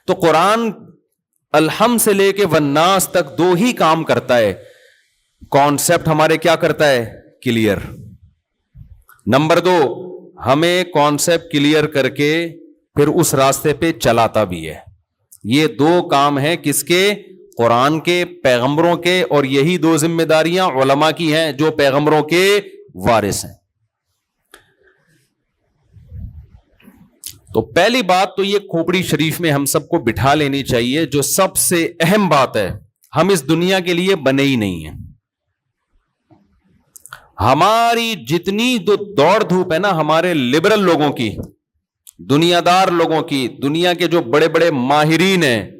تو قرآن الحم سے لے کے والناس تک دو ہی کام کرتا ہے. کانسیپٹ ہمارے کیا کرتا ہے؟ کلیئر. نمبر 2، ہمیں کانسیپٹ کلیئر کر کے پھر اس راستے پہ چلاتا بھی ہے. یہ دو کام ہیں کس کے؟ قرآن کے، پیغمبروں کے. اور یہی دو ذمہ داریاں علماء کی ہیں جو پیغمبروں کے وارث ہیں. تو پہلی بات تو یہ کھوپڑی شریف میں ہم سب کو بٹھا لینی چاہیے، جو سب سے اہم بات ہے، ہم اس دنیا کے لیے بنے ہی نہیں ہیں. ہماری جتنی دوڑ دھوپ ہے نا ہمارے لبرل لوگوں کی، دنیا دار لوگوں کی، دنیا کے جو بڑے بڑے ماہرین ہیں،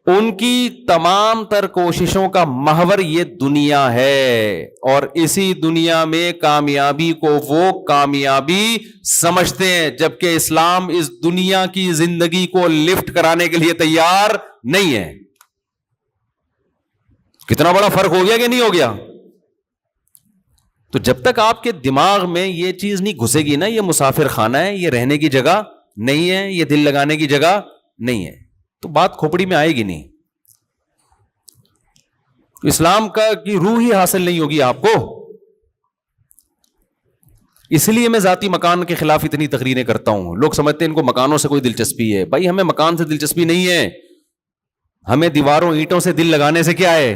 ان کی تمام تر کوششوں کا محور یہ دنیا ہے. اور اسی دنیا میں کامیابی کو وہ کامیابی سمجھتے ہیں، جبکہ اسلام اس دنیا کی زندگی کو لفٹ کرانے کے لیے تیار نہیں ہے. کتنا بڑا فرق ہو گیا کہ نہیں ہو گیا؟ تو جب تک آپ کے دماغ میں یہ چیز نہیں گھسے گی نا، یہ مسافر خانہ ہے، یہ رہنے کی جگہ نہیں ہے، یہ دل لگانے کی جگہ نہیں ہے، تو بات کھوپڑی میں آئے گی نہیں. اسلام کی روح ہی حاصل نہیں ہوگی آپ کو. اس لیے میں ذاتی مکان کے خلاف اتنی تقریریں کرتا ہوں. لوگ سمجھتے ہیں ان کو مکانوں سے کوئی دلچسپی ہے. بھائی ہمیں مکان سے دلچسپی نہیں ہے، ہمیں دیواروں اینٹوں سے دل لگانے سے کیا ہے؟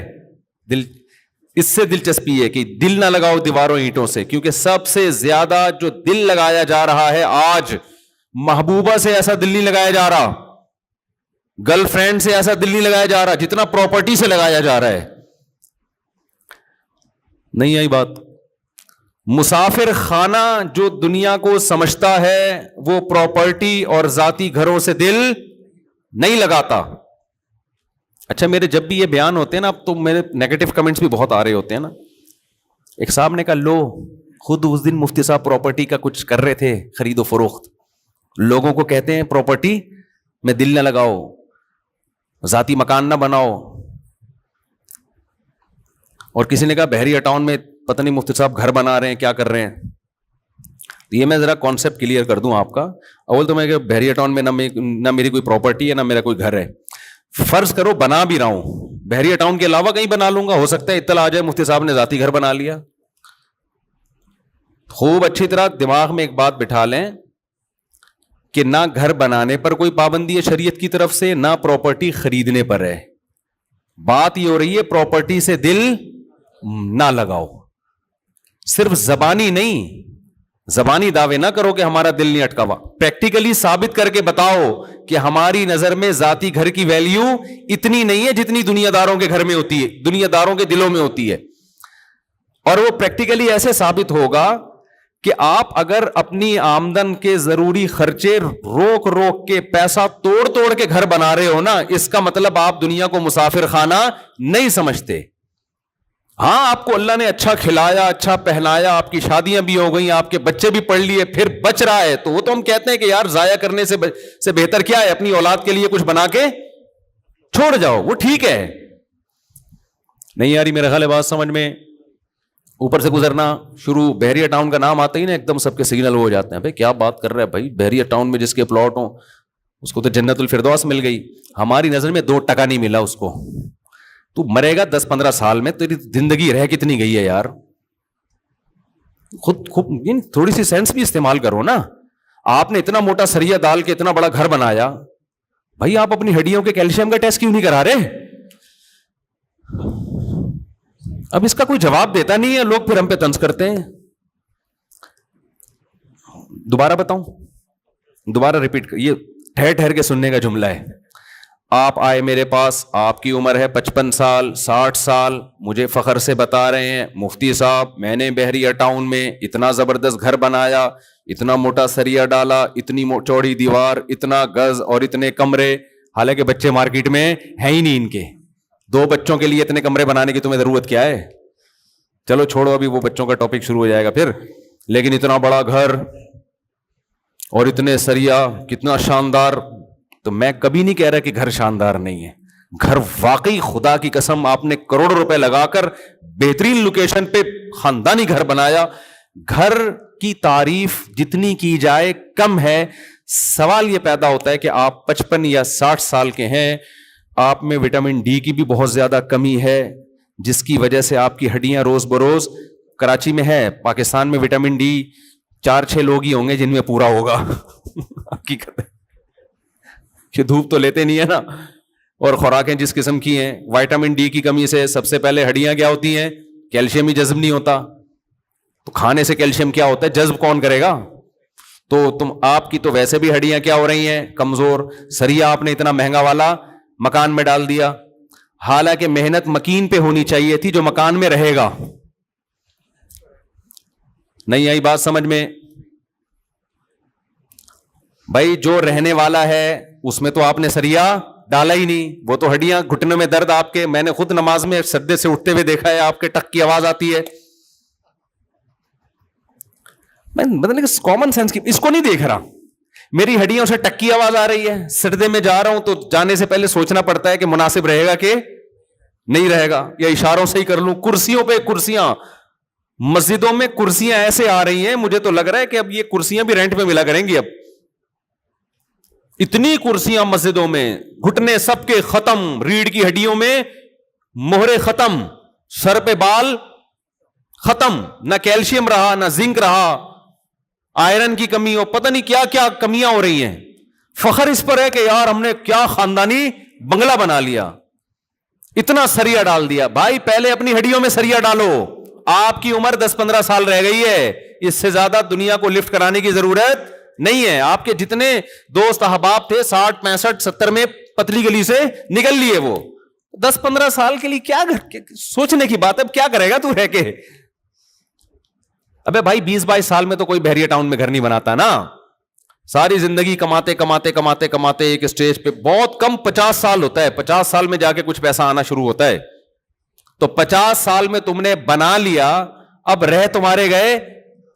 اس سے دلچسپی ہے کہ دل نہ لگاؤ دیواروں اینٹوں سے. کیونکہ سب سے زیادہ جو دل لگایا جا رہا ہے آج، محبوبہ سے ایسا دل نہیں لگایا جا رہا، گرل فرینڈ سے ایسا دل نہیں لگایا جا رہا جتنا پراپرٹی سے لگایا جا رہا ہے. نہیں آئی بات؟ مسافر خانہ جو دنیا کو سمجھتا ہے وہ پراپرٹی اور ذاتی گھروں سے دل نہیں لگاتا. اچھا میرے جب بھی یہ بیان ہوتے ہیں نا، اب تو میرے نیگیٹو کمنٹس بھی بہت آ رہے ہوتے ہیں نا. ایک صاحب نے کہا لو خود اس دن مفتی صاحب پراپرٹی کا کچھ کر رہے تھے، خرید و فروخت. لوگوں کو کہتے ہیں پراپرٹی میں دل نہ لگاؤ، ذاتی مکان نہ بناؤ. اور کسی نے کہا بحریہ ٹاؤن میں پتہ نہیں مفتی صاحب گھر بنا رہے ہیں، کیا کر رہے ہیں. یہ میں ذرا کانسیپٹ کلیئر کر دوں آپ کا. اول تو میں کہ بحریہ ٹاؤن میں نہ میری کوئی پراپرٹی ہے نہ میرا کوئی گھر ہے. فرض کرو بنا بھی رہا ہوں، بحریہ ٹاؤن کے علاوہ کہیں بنا لوں گا، ہو سکتا ہے اطلاع آ جائے مفتی صاحب نے ذاتی گھر بنا لیا. خوب اچھی طرح دماغ میں ایک بات بٹھا لیں کہ نہ گھر بنانے پر کوئی پابندی ہے شریعت کی طرف سے، نہ پراپرٹی خریدنے پر ہے. بات یہ ہو رہی ہے پراپرٹی سے دل نہ لگاؤ. صرف زبانی نہیں، زبانی دعوے نہ کرو کہ ہمارا دل نہیں اٹکا ہوا. پریکٹیکلی ثابت کر کے بتاؤ کہ ہماری نظر میں ذاتی گھر کی ویلیو اتنی نہیں ہے جتنی دنیا داروں کے گھر میں ہوتی ہے، دنیا داروں کے دلوں میں ہوتی ہے. اور وہ پریکٹیکلی ایسے ثابت ہوگا کہ آپ اگر اپنی آمدن کے ضروری خرچے روک روک کے پیسہ توڑ توڑ کے گھر بنا رہے ہو نا، اس کا مطلب آپ دنیا کو مسافر خانہ نہیں سمجھتے. ہاں آپ کو اللہ نے اچھا کھلایا، اچھا پہنایا، آپ کی شادیاں بھی ہو گئی، آپ کے بچے بھی پڑھ لیے، پھر بچ رہا ہے تو وہ تو ہم کہتے ہیں کہ یار ضائع کرنے سے بہتر کیا ہے، اپنی اولاد کے لیے کچھ بنا کے چھوڑ جاؤ، وہ ٹھیک ہے. نہیں یاری میرا خیال ہے بات سمجھ میں. اوپر سے گزرنا شروع، بحریہ ٹاؤن کا نام آتا ہی نا ایک دم سب کے سگنل ہو جاتے ہیں، بھائی کیا بات کر رہا ہے بھائی، بحریہ ٹاؤن میں جس کے پلاٹ ہوں اس کو تو جنت الفردوس مل گئی. ہماری نظر میں 2 ٹکا نہیں ملا اس کو. تو مرے گا 10-15 سال میں، تیری زندگی رہ کتنی گئی ہے یار. خود تھوڑی سی سینس بھی استعمال کرو نا. آپ نے اتنا موٹا سریا ڈال کے اتنا بڑا گھر بنایا، بھائی آپ اپنی ہڈیوں کے کیلشیم کا ٹیسٹ کیوں نہیں کرا رہے؟ اب اس کا کوئی جواب دیتا نہیں ہے، لوگ پھر ہم پہ طنز کرتے ہیں. دوبارہ بتاؤں، دوبارہ ریپیٹ، یہ ٹھہر ٹھہر کے سننے کا جملہ ہے. آپ آئے میرے پاس، آپ کی عمر ہے 55 سال 60 سال، مجھے فخر سے بتا رہے ہیں مفتی صاحب میں نے بحریہ ٹاؤن میں اتنا زبردست گھر بنایا، اتنا موٹا سریا ڈالا، اتنی چوڑی دیوار، اتنا گز اور اتنے کمرے. حالانکہ بچے مارکیٹ میں ہیں ہی نہیں ان کے. 2 بچوں کے لیے اتنے کمرے بنانے کی تمہیں ضرورت کیا ہے؟ چلو چھوڑو، ابھی وہ بچوں کا ٹاپک شروع ہو جائے گا پھر. لیکن اتنا بڑا گھر اور اتنے سریا، کتنا شاندار. تو میں کبھی نہیں کہہ رہا کہ گھر شاندار نہیں ہے. گھر واقعی خدا کی قسم آپ نے کروڑوں روپے لگا کر بہترین لوکیشن پہ خاندانی گھر بنایا. گھر کی تعریف جتنی کی جائے کم ہے. سوال یہ پیدا ہوتا ہے کہ آپ 55 یا 60 سال کے ہیں, آپ میں وٹامن ڈی کی بھی بہت زیادہ کمی ہے, جس کی وجہ سے آپ کی ہڈیاں روز بروز, کراچی میں ہے, پاکستان میں وٹامن ڈی 4-6 لوگ ہی ہوں گے جن میں پورا ہوگا. حقیقت ہے کہ دھوپ تو لیتے نہیں ہے نا, اور خوراکیں جس قسم کی ہیں, وٹامن ڈی کی کمی سے سب سے پہلے ہڈیاں کیا ہوتی ہیں, کیلشیم ہی جذب نہیں ہوتا. تو کھانے سے کیلشیم کیا ہوتا ہے, جذب کون کرے گا؟ تو آپ کی تو ویسے بھی ہڈیاں کیا ہو رہی ہیں, کمزور. سریا آپ نے اتنا مہنگا والا مکان میں ڈال دیا, حالانکہ محنت مکین پہ ہونی چاہیے تھی جو مکان میں رہے گا. نہیں آئی بات سمجھ میں؟ بھائی جو رہنے والا ہے اس میں تو آپ نے سریا ڈالا ہی نہیں, وہ تو ہڈیاں, گھٹنوں میں درد آپ کے, میں نے خود نماز میں سجدے سے اٹھتے ہوئے دیکھا ہے, آپ کے ٹک کی آواز آتی ہے. میں کامن سینس کی اس کو نہیں دیکھ رہا, میری ہڈیوں سے ٹک کی آواز آ رہی ہے, سجدے میں جا رہا ہوں تو جانے سے پہلے سوچنا پڑتا ہے کہ مناسب رہے گا کہ نہیں رہے گا, یا اشاروں سے ہی کر لوں. کرسیوں پہ کرسیاں, مسجدوں میں کرسیاں ایسے آ رہی ہیں, مجھے تو لگ رہا ہے کہ اب یہ کرسیاں بھی رینٹ پہ ملا کریں گی. اب اتنی کرسیاں مسجدوں میں, گھٹنے سب کے ختم, ریڑھ کی ہڈیوں میں مہرے ختم, سر پہ بال ختم, نہ کیلشیم رہا نہ زنک رہا, آئرن کی کمی ہو, پتہ نہیں کیا کیا کمیاں ہو رہی ہیں. فخر اس پر ہے کہ یار ہم نے کیا خاندانی بنگلہ بنا لیا, اتنا سریا ڈال دیا. بھائی پہلے اپنی ہڈیوں میں سریا ڈالو, آپ کی عمر 10-15 سال رہ گئی ہے, اس سے زیادہ دنیا کو لفٹ کرانے کی ضرورت نہیں ہے. آپ کے جتنے دوست احباب تھے 60, 65, 70 میں پتلی گلی سے نکل لیے, وہ 10-15 سال کے لیے کیا سوچنے کی بات ہے. اب کیا کرے گا تو رہ کے؟ ابے بھائی 20-22 سال میں تو کوئی بحریہ ٹاؤن میں گھر نہیں بناتا نا, ساری زندگی کماتے کماتے کماتے کماتے ایک اسٹیج پہ, بہت کم 50 سال ہوتا ہے, 50 سال میں جا کے کچھ پیسہ آنا شروع ہوتا ہے. تو 50 سال میں تم نے بنا لیا, اب رہ تمہارے گئے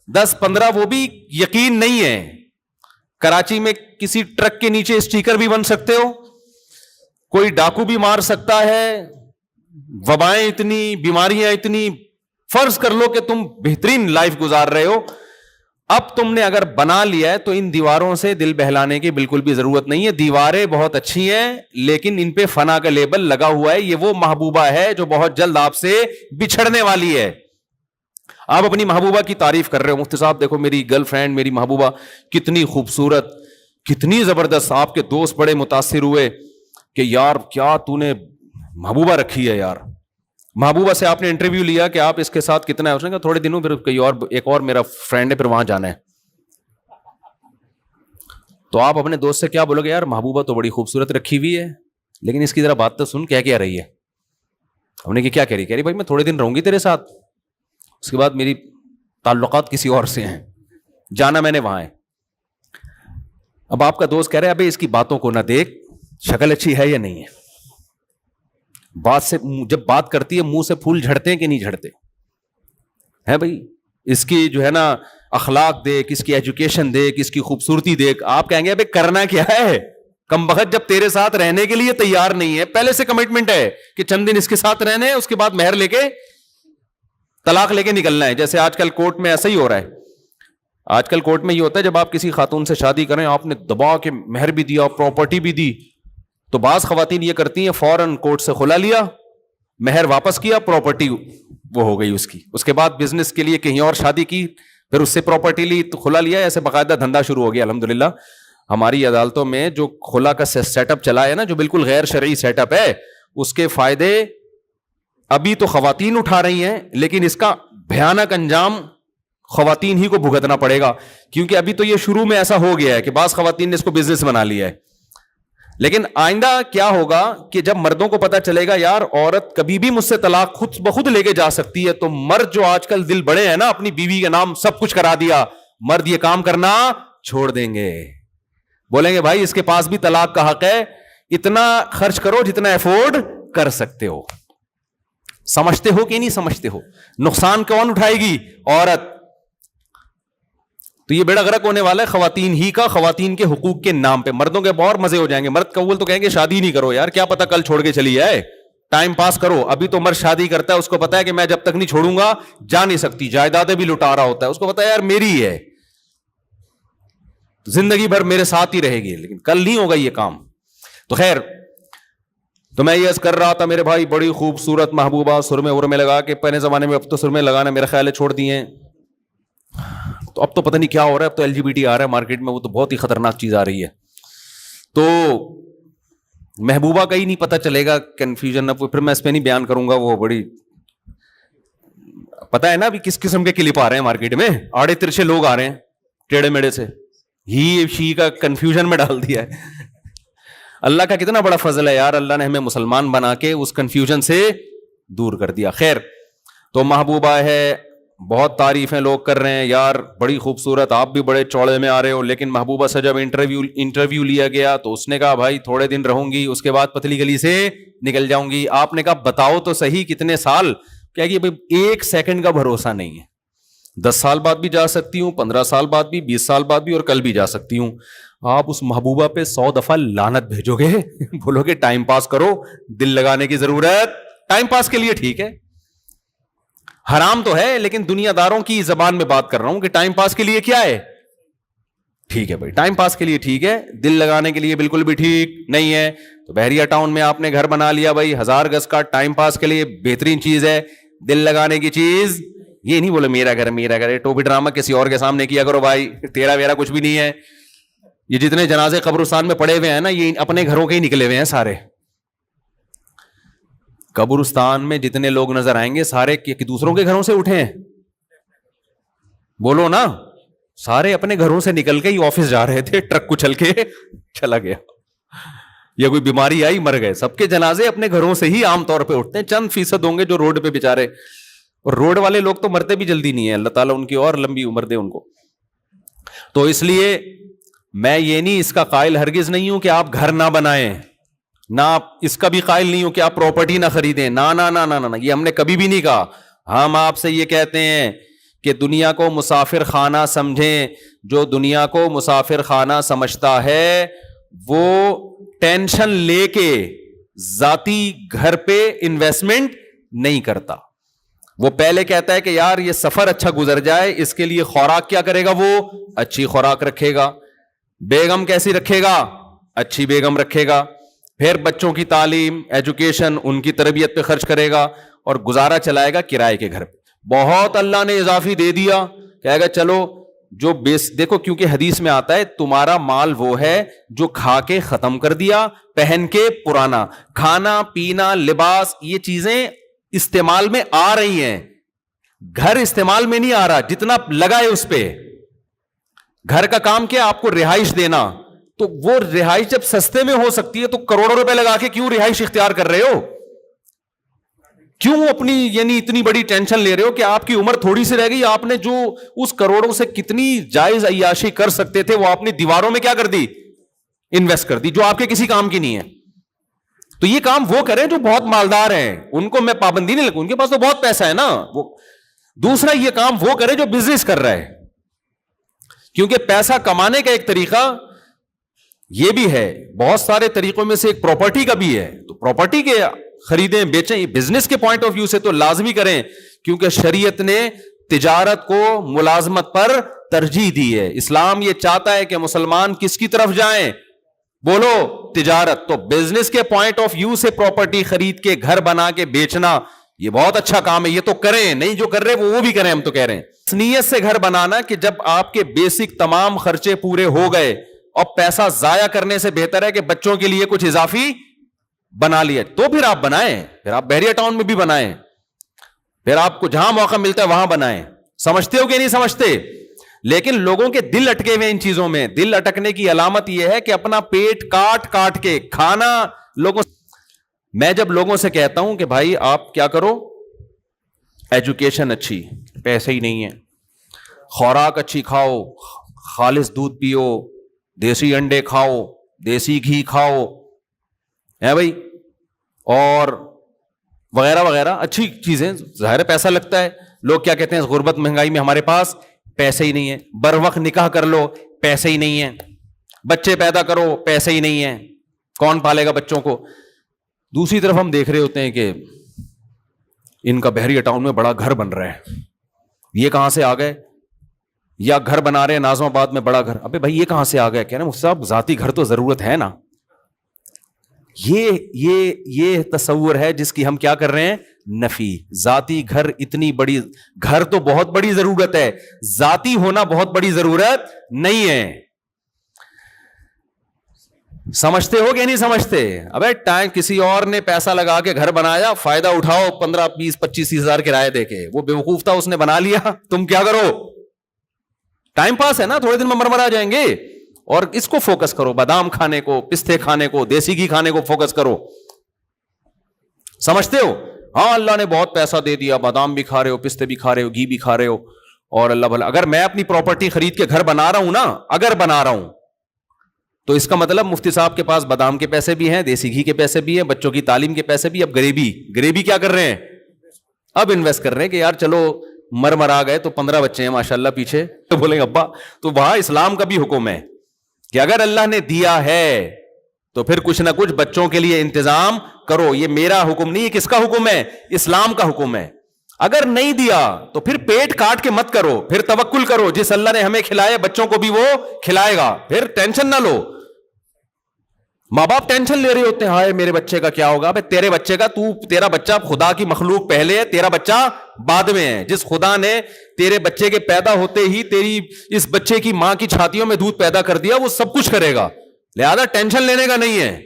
10-15, وہ بھی یقین نہیں ہے. کراچی میں کسی ٹرک کے نیچے اسٹیکر بھی بن سکتے ہو, کوئی ڈاکو بھی مار سکتا ہے, وبائیں اتنی, بیماریاں اتنی. فرض کر لو کہ تم بہترین لائف گزار رہے ہو, اب تم نے اگر بنا لیا ہے تو ان دیواروں سے دل بہلانے کی بالکل بھی ضرورت نہیں ہے. دیواریں بہت اچھی ہیں لیکن ان پہ فنا کا لیبل لگا ہوا ہے. یہ وہ محبوبہ ہے جو بہت جلد آپ سے بچھڑنے والی ہے. آپ اپنی محبوبہ کی تعریف کر رہے ہو, مفتی صاحب دیکھو میری گرل فرینڈ, میری محبوبہ کتنی خوبصورت, کتنی زبردست. آپ کے دوست بڑے متاثر ہوئے کہ یار کیا تو نے محبوبہ رکھی ہے یار. محبوبہ سے آپ نے انٹرویو لیا کہ آپ اس کے ساتھ کتنا ہے, اس نے کہا تھوڑے دنوں پھر کہیں اور, ایک اور میرا فرینڈ ہے, پھر وہاں جانا ہے. تو آپ اپنے دوست سے کیا بولو گے, یار محبوبہ تو بڑی خوبصورت رکھی ہوئی ہے لیکن اس کی ذرا بات تو سن, کیا رہی ہے. ہم نے کیا کہہ رہی بھائی میں تھوڑے دن رہوں گی تیرے ساتھ, اس کے بعد میری تعلقات کسی اور سے ہیں, جانا میں نے وہاں ہے. اب آپ کا دوست کہہ رہے ابھی اس کی باتوں کو نہ دیکھ, شکل اچھی ہے یا نہیں ہے. بات سے جب بات کرتی ہے منہ سے پھول جھڑتے ہیں کہ نہیں جھڑتے ہیں بھائی. اس کی جو ہے نا اخلاق دیکھ, اس کی ایجوکیشن دیکھ, اس کی خوبصورتی دیکھ. آپ کہیں گے ابھی کرنا کیا ہے, کم بخت جب تیرے ساتھ رہنے کے لیے تیار نہیں ہے, پہلے سے کمٹمنٹ ہے کہ چند دن اس کے ساتھ رہنے, اس کے بعد مہر لے کے طلاق لے کے نکلنا ہے. جیسے آج کل کورٹ میں ایسا ہی ہو رہا ہے. آج کل کورٹ میں یہ ہوتا ہے جب آپ کسی خاتون سے شادی کریں, آپ نے دبا کے مہر بھی دیا, پراپرٹی بھی دی, تو بعض خواتین یہ کرتی ہیں فوراً کورٹ سے خلا لیا, مہر واپس کیا, پراپرٹی وہ ہو گئی اس کی. اس کے بعد بزنس کے لیے کہیں اور شادی کی, پھر اس سے پراپرٹی لی تو خلا لیا, ایسے باقاعدہ دھندا شروع ہو گیا. الحمدللہ ہماری عدالتوں میں جو خلا کا سیٹ اپ چلا ہے نا, جو بالکل غیر شرعی سیٹ اپ ہے, اس کے فائدے ابھی تو خواتین اٹھا رہی ہیں, لیکن اس کا بھیانک انجام خواتین ہی کو بھگتنا پڑے گا. کیونکہ ابھی تو یہ شروع میں ایسا ہو گیا ہے کہ بعض خواتین نے اس کو بزنس بنا لیا ہے. لیکن آئندہ کیا ہوگا کہ جب مردوں کو پتا چلے گا یار عورت کبھی بھی مجھ سے طلاق خود بخود لے کے جا سکتی ہے, تو مرد جو آج کل دل بڑے ہیں نا, اپنی بیوی کے نام سب کچھ کرا دیا, مرد یہ کام کرنا چھوڑ دیں گے. بولیں گے بھائی اس کے پاس بھی طلاق کا حق ہے, اتنا خرچ کرو جتنا افورڈ کر سکتے ہو. سمجھتے ہو کہ نہیں سمجھتے ہو؟ نقصان کون اٹھائے گی؟ عورت. تو یہ بیڑا غرق ہونے والا ہے خواتین ہی کا, خواتین کے حقوق کے نام پہ. مردوں کے اور مزے ہو جائیں گے. مرد اول تو کہیں گے شادی نہیں کرو یار, کیا پتا کل چھوڑ کے چلی جائے, ٹائم پاس کرو. ابھی تو مرد شادی کرتا ہے, اس کو پتا ہے کہ میں جب تک نہیں چھوڑوں گا جا نہیں سکتی, جائیدادیں بھی لٹا رہا ہوتا ہے, اس کو پتا ہے یار میری ہے. زندگی بھر میرے ساتھ ہی رہے گی, لیکن کل نہیں ہوگا یہ کام. تو خیر, تو میں یہ عرض کر رہا تھا میرے بھائی, بڑی خوبصورت محبوبہ سرمے ورمے لگا کے, پہلے زمانے میں اب تو سرمے لگانا میرا خیال ہے چھوڑ دیے ہیں, تو اب تو پتہ نہیں کیا ہو رہا ہے, اب تو LGBT آ رہا ہے مارکیٹ میں, وہ تو بہت ہی خطرناک چیز آ رہی ہے. تو محبوبہ کا ہی نہیں پتہ چلے گا, کنفیوژن. اب پھر میں اس پہ نہیں بیان کروں گا, وہ بڑی پتہ ہے نا ابھی کس قسم کے کلپ آ رہے ہیں مارکیٹ میں, آڑے ترچے لوگ آ رہے ہیں ٹیڑے میڑے سے, ہی شی کا کنفیوژن میں ڈال دیا ہے. اللہ کا کتنا بڑا فضل ہے یار, اللہ نے ہمیں مسلمان بنا کے اس کنفیوژن سے دور کر دیا. خیر, تو محبوبہ ہے, بہت تعریفیں لوگ کر رہے ہیں یار, بڑی خوبصورت, آپ بھی بڑے چوڑے میں آ رہے ہو. لیکن محبوبہ سے جب انٹرویو لیا گیا تو اس نے کہا بھائی تھوڑے دن رہوں گی, اس کے بعد پتلی گلی سے نکل جاؤں گی. آپ نے کہا بتاؤ تو صحیح کتنے سال؟ کیا کہ بھائی 1 سیکنڈ کا بھروسہ نہیں ہے, 10 سال بعد بھی جا سکتی ہوں, 15 سال بعد بھی, 20 سال بعد بھی, اور کل بھی جا سکتی ہوں. آپ اس محبوبہ پہ 100 دفعہ لعنت بھیجو گے, بولو گے ٹائم پاس کرو, دل لگانے کی ضرورت, ٹائم پاس کے لیے ٹھیک ہے, حرام تو ہے, لیکن دنیا داروں کی زبان میں بات کر رہا ہوں کہ ٹائم پاس کے لیے کیا ہے, ٹھیک ہے بھائی, ٹائم پاس کے لیے ٹھیک ہے, دل لگانے کے لیے بالکل بھی ٹھیک نہیں ہے. تو بحریہ ٹاؤن میں آپ نے گھر بنا لیا بھائی 1000 گز کا, ٹائم پاس کے لیے بہترین چیز ہے, دل لگانے کی چیز یہ نہیں بولے میرا گھر میرا گھر, ٹوپی ڈرامہ کسی اور کے سامنے کیا کرو بھائی, تیرا ویرا کچھ بھی نہیں ہے. یہ جتنے جنازے قبرستان میں پڑے ہوئے ہیں نا, یہ اپنے گھروں کے ہی نکلے ہوئے ہیں سارے. قبرستان میں جتنے لوگ نظر آئیں گے سارے دوسروں کے گھروں سے اٹھے ہیں, بولو نا, سارے اپنے گھروں سے نکل کے ہی آفس جا رہے تھے, ٹرک کچل کے چلا گیا, یا کوئی بیماری آئی مر گئے. سب کے جنازے اپنے گھروں سے ہی عام طور پہ اٹھتے ہیں, چند فیصد ہوں گے جو روڈ پہ بےچارے, اور روڈ والے لوگ تو مرتے بھی جلدی نہیں ہے, اللہ تعالیٰ ان کی اور لمبی عمر دے ان کو. تو اس لیے میں یہ نہیں, اس کا قائل ہرگز نہیں ہوں کہ آپ گھر نہ بنائیں, نہ آپ اس کا بھی قائل نہیں ہوں کہ آپ پراپرٹی نہ خریدیں, نہ, یہ ہم نے کبھی بھی نہیں کہا. ہم آپ سے یہ کہتے ہیں کہ دنیا کو مسافر خانہ سمجھیں. جو دنیا کو مسافر خانہ سمجھتا ہے وہ ٹینشن لے کے ذاتی گھر پہ انویسٹمنٹ نہیں کرتا. وہ پہلے کہتا ہے کہ یار یہ سفر اچھا گزر جائے, اس کے لیے خوراک کیا کرے گا, وہ اچھی خوراک رکھے گا. بیگم کیسی رکھے گا, اچھی بیگم رکھے گا. پھر بچوں کی تعلیم, ایجوکیشن, ان کی تربیت پہ خرچ کرے گا, اور گزارا چلائے گا کرائے کے گھر پہ. بہت اللہ نے اضافی دے دیا, کہے گا چلو جو دیکھو, کیونکہ حدیث میں آتا ہے تمہارا مال وہ ہے جو کھا کے ختم کر دیا, پہن کے پرانا. کھانا پینا لباس یہ چیزیں استعمال میں آ رہی ہیں, گھر استعمال میں نہیں آ رہا, جتنا لگائے اس پہ. گھر کا کام کیا, آپ کو رہائش دینا, تو وہ رہائش جب سستے میں ہو سکتی ہے تو کروڑوں روپے لگا کے کیوں رہائش اختیار کر رہے ہو, کیوں اپنی یعنی اتنی بڑی ٹینشن لے رہے ہو کہ آپ کی عمر تھوڑی سی رہ گئی, آپ نے جو اس کروڑوں سے کتنی جائز عیاشی کر سکتے تھے وہ آپ نے دیواروں میں کیا کر دی, انویسٹ کر دی, جو آپ کے کسی کام کی نہیں ہے. تو یہ کام وہ کریں جو بہت مالدار ہیں, ان کو میں پابندی نہیں لگوں, ان کے پاس تو بہت پیسہ ہے نا. وہ دوسرا یہ کام وہ کرے جو بزنس کر رہا ہے, کیونکہ پیسہ کمانے کا ایک طریقہ یہ بھی ہے, بہت سارے طریقوں میں سے ایک پراپرٹی کا بھی ہے. تو پراپرٹی کے خریدیں بیچیں, یہ بزنس کے پوائنٹ آف ویو سے تو لازمی کریں, کیونکہ شریعت نے تجارت کو ملازمت پر ترجیح دی ہے. اسلام یہ چاہتا ہے کہ مسلمان کس کی طرف جائیں, بولو تجارت. تو بزنس کے پوائنٹ آف ویو سے پراپرٹی خرید کے گھر بنا کے بیچنا یہ بہت اچھا کام ہے, یہ تو کریں, نہیں جو کر رہے وہ بھی کریں. ہم تو کہہ رہے ہیں نیت سے گھر بنانا کہ جب آپ کے بیسک تمام خرچے پورے ہو گئے, اور پیسہ ضائع کرنے سے بہتر ہے کہ بچوں کے لیے کچھ اضافی بنا لیا, تو پھر آپ بنائیں, پھر آپ بحریہ ٹاؤن میں بھی بنائیں, پھر آپ کو جہاں موقع ملتا ہے وہاں بنائیں. سمجھتے ہو کہ نہیں سمجھتے؟ لیکن لوگوں کے دل اٹکے ہوئے ان چیزوں میں. دل اٹکنے کی علامت یہ ہے کہ اپنا پیٹ کاٹ کاٹ کے کھانا لوگوں. میں جب لوگوں سے کہتا ہوں کہ بھائی آپ کیا کرو, ایجوکیشن اچھی, پیسے ہی نہیں ہے, خوراک اچھی کھاؤ, خالص دودھ پیو, دیسی انڈے کھاؤ, دیسی گھی کھاؤ, ہے بھائی, اور وغیرہ وغیرہ اچھی چیزیں. ظاہر ہے پیسہ لگتا ہے. لوگ کیا کہتے ہیں, غربت مہنگائی میں ہمارے پاس پیسے ہی نہیں ہے. بر وقت نکاح کر لو, پیسے ہی نہیں ہے. بچے پیدا کرو, پیسے ہی نہیں ہے. کون پالے گا بچوں کو؟ دوسری طرف ہم دیکھ رہے ہوتے ہیں کہ ان کا بحریہ ٹاؤن میں بڑا گھر بن رہا ہے, یہ کہاں سے آ گئے؟ یا گھر بنا رہے ہیں ناظم آباد میں بڑا گھر, ابے بھائی یہ کہاں سے آ گیا, کہہ رہے ہیں مفتی صاحب ذاتی گھر تو ضرورت ہے نا. یہ تصور ہے جس کی ہم کیا کر رہے ہیں, نفی. ذاتی گھر اتنی بڑی, گھر تو بہت بڑی ضرورت ہے, ذاتی ہونا بہت بڑی ضرورت نہیں ہے. سمجھتے ہو کہ نہیں سمجھتے؟ ابے ٹائم کسی اور نے پیسہ لگا کے گھر بنایا, فائدہ اٹھاؤ 15 20 25 ہزار کرایہ دے کے, وہ بیوقوف تھا اس نے بنا لیا, تم کیا کرو, ٹائم پاس ہے نا, تھوڑے دن میں مرمرا جائیں گے. اور اس کو فوکس کرو, بادام کھانے کو, پستے کھانے کو, دیسی گھی کھانے کو فوکس کرو. سمجھتے ہو؟ ہاں اللہ نے بہت پیسہ دے دیا, بادام بھی کھا رہے ہو, پستے بھی کھا رہے ہو, گھی بھی کھا رہے ہو, اور اللہ بھلا. اگر میں اپنی پراپرٹی خرید کے گھر بنا رہا ہوں نا, اگر بنا رہا ہوں, تو اس کا مطلب مفتی صاحب کے پاس بادام کے پیسے بھی ہیں, دیسی گھی کے پیسے بھی ہیں, بچوں کی تعلیم کے پیسے بھی. اب غریبی کیا کر رہے ہیں, اب انویسٹ کر رہے ہیں کہ یار چلو مر آ گئے تو 15 بچے ہیں ماشاءاللہ پیچھے, تو بولیں گے ابا, تو وہاں اسلام کا بھی حکم ہے کہ اگر اللہ نے دیا ہے تو پھر کچھ نہ کچھ بچوں کے لیے انتظام کرو. یہ میرا حکم نہیں, یہ کس کا حکم ہے, اسلام کا حکم ہے. اگر نہیں دیا تو پھر پیٹ کاٹ کے مت کرو, پھر توکل کرو, جس اللہ نے ہمیں کھلائے بچوں کو بھی وہ کھلائے گا. پھر ٹینشن نہ لو. ماں باپ ٹینشن لے رہے ہوتے ہیں, ہائے میرے بچے کا کیا ہوگا. بھائی تیرے بچے کا, تیرا بچہ خدا کی مخلوق پہلے ہے, تیرا بچہ بعد میں ہے. جس خدا نے تیرے بچے کے پیدا ہوتے ہی تیری اس بچے کی ماں کی چھاتیوں میں دودھ پیدا کر دیا, وہ سب کچھ کرے گا. لہذا ٹینشن لینے کا نہیں ہے.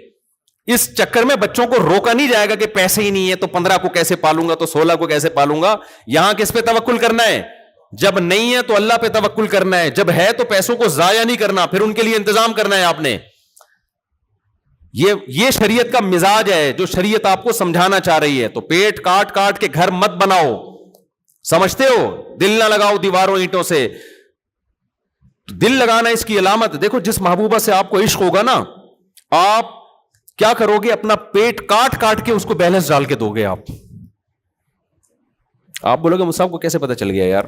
اس چکر میں بچوں کو روکا نہیں جائے گا کہ پیسے ہی نہیں ہے تو 15 کو کیسے پالوں گا, تو 16 کو کیسے پالوں گا. یہاں کس پہ توکل کرنا ہے, جب نہیں ہے تو اللہ پہ توکل کرنا ہے, جب ہے تو پیسوں کو ضائع نہیں کرنا, پھر ان کے لیے انتظام کرنا ہے آپ نے. یہ شریعت کا مزاج ہے جو شریعت آپ کو سمجھانا چاہ رہی ہے. تو پیٹ کاٹ کاٹ کے گھر مت بناؤ, سمجھتے ہو؟ دل نہ لگاؤ دیواروں اینٹوں سے. دل لگانا اس کی علامت. دیکھو جس محبوبہ سے آپ کو عشق ہوگا نا, آپ کیا کرو گے, اپنا پیٹ کاٹ کاٹ کے اس کو بیلنس ڈال کے دو گے. آپ بولو گے مصعب کو کیسے پتا چل گیا یار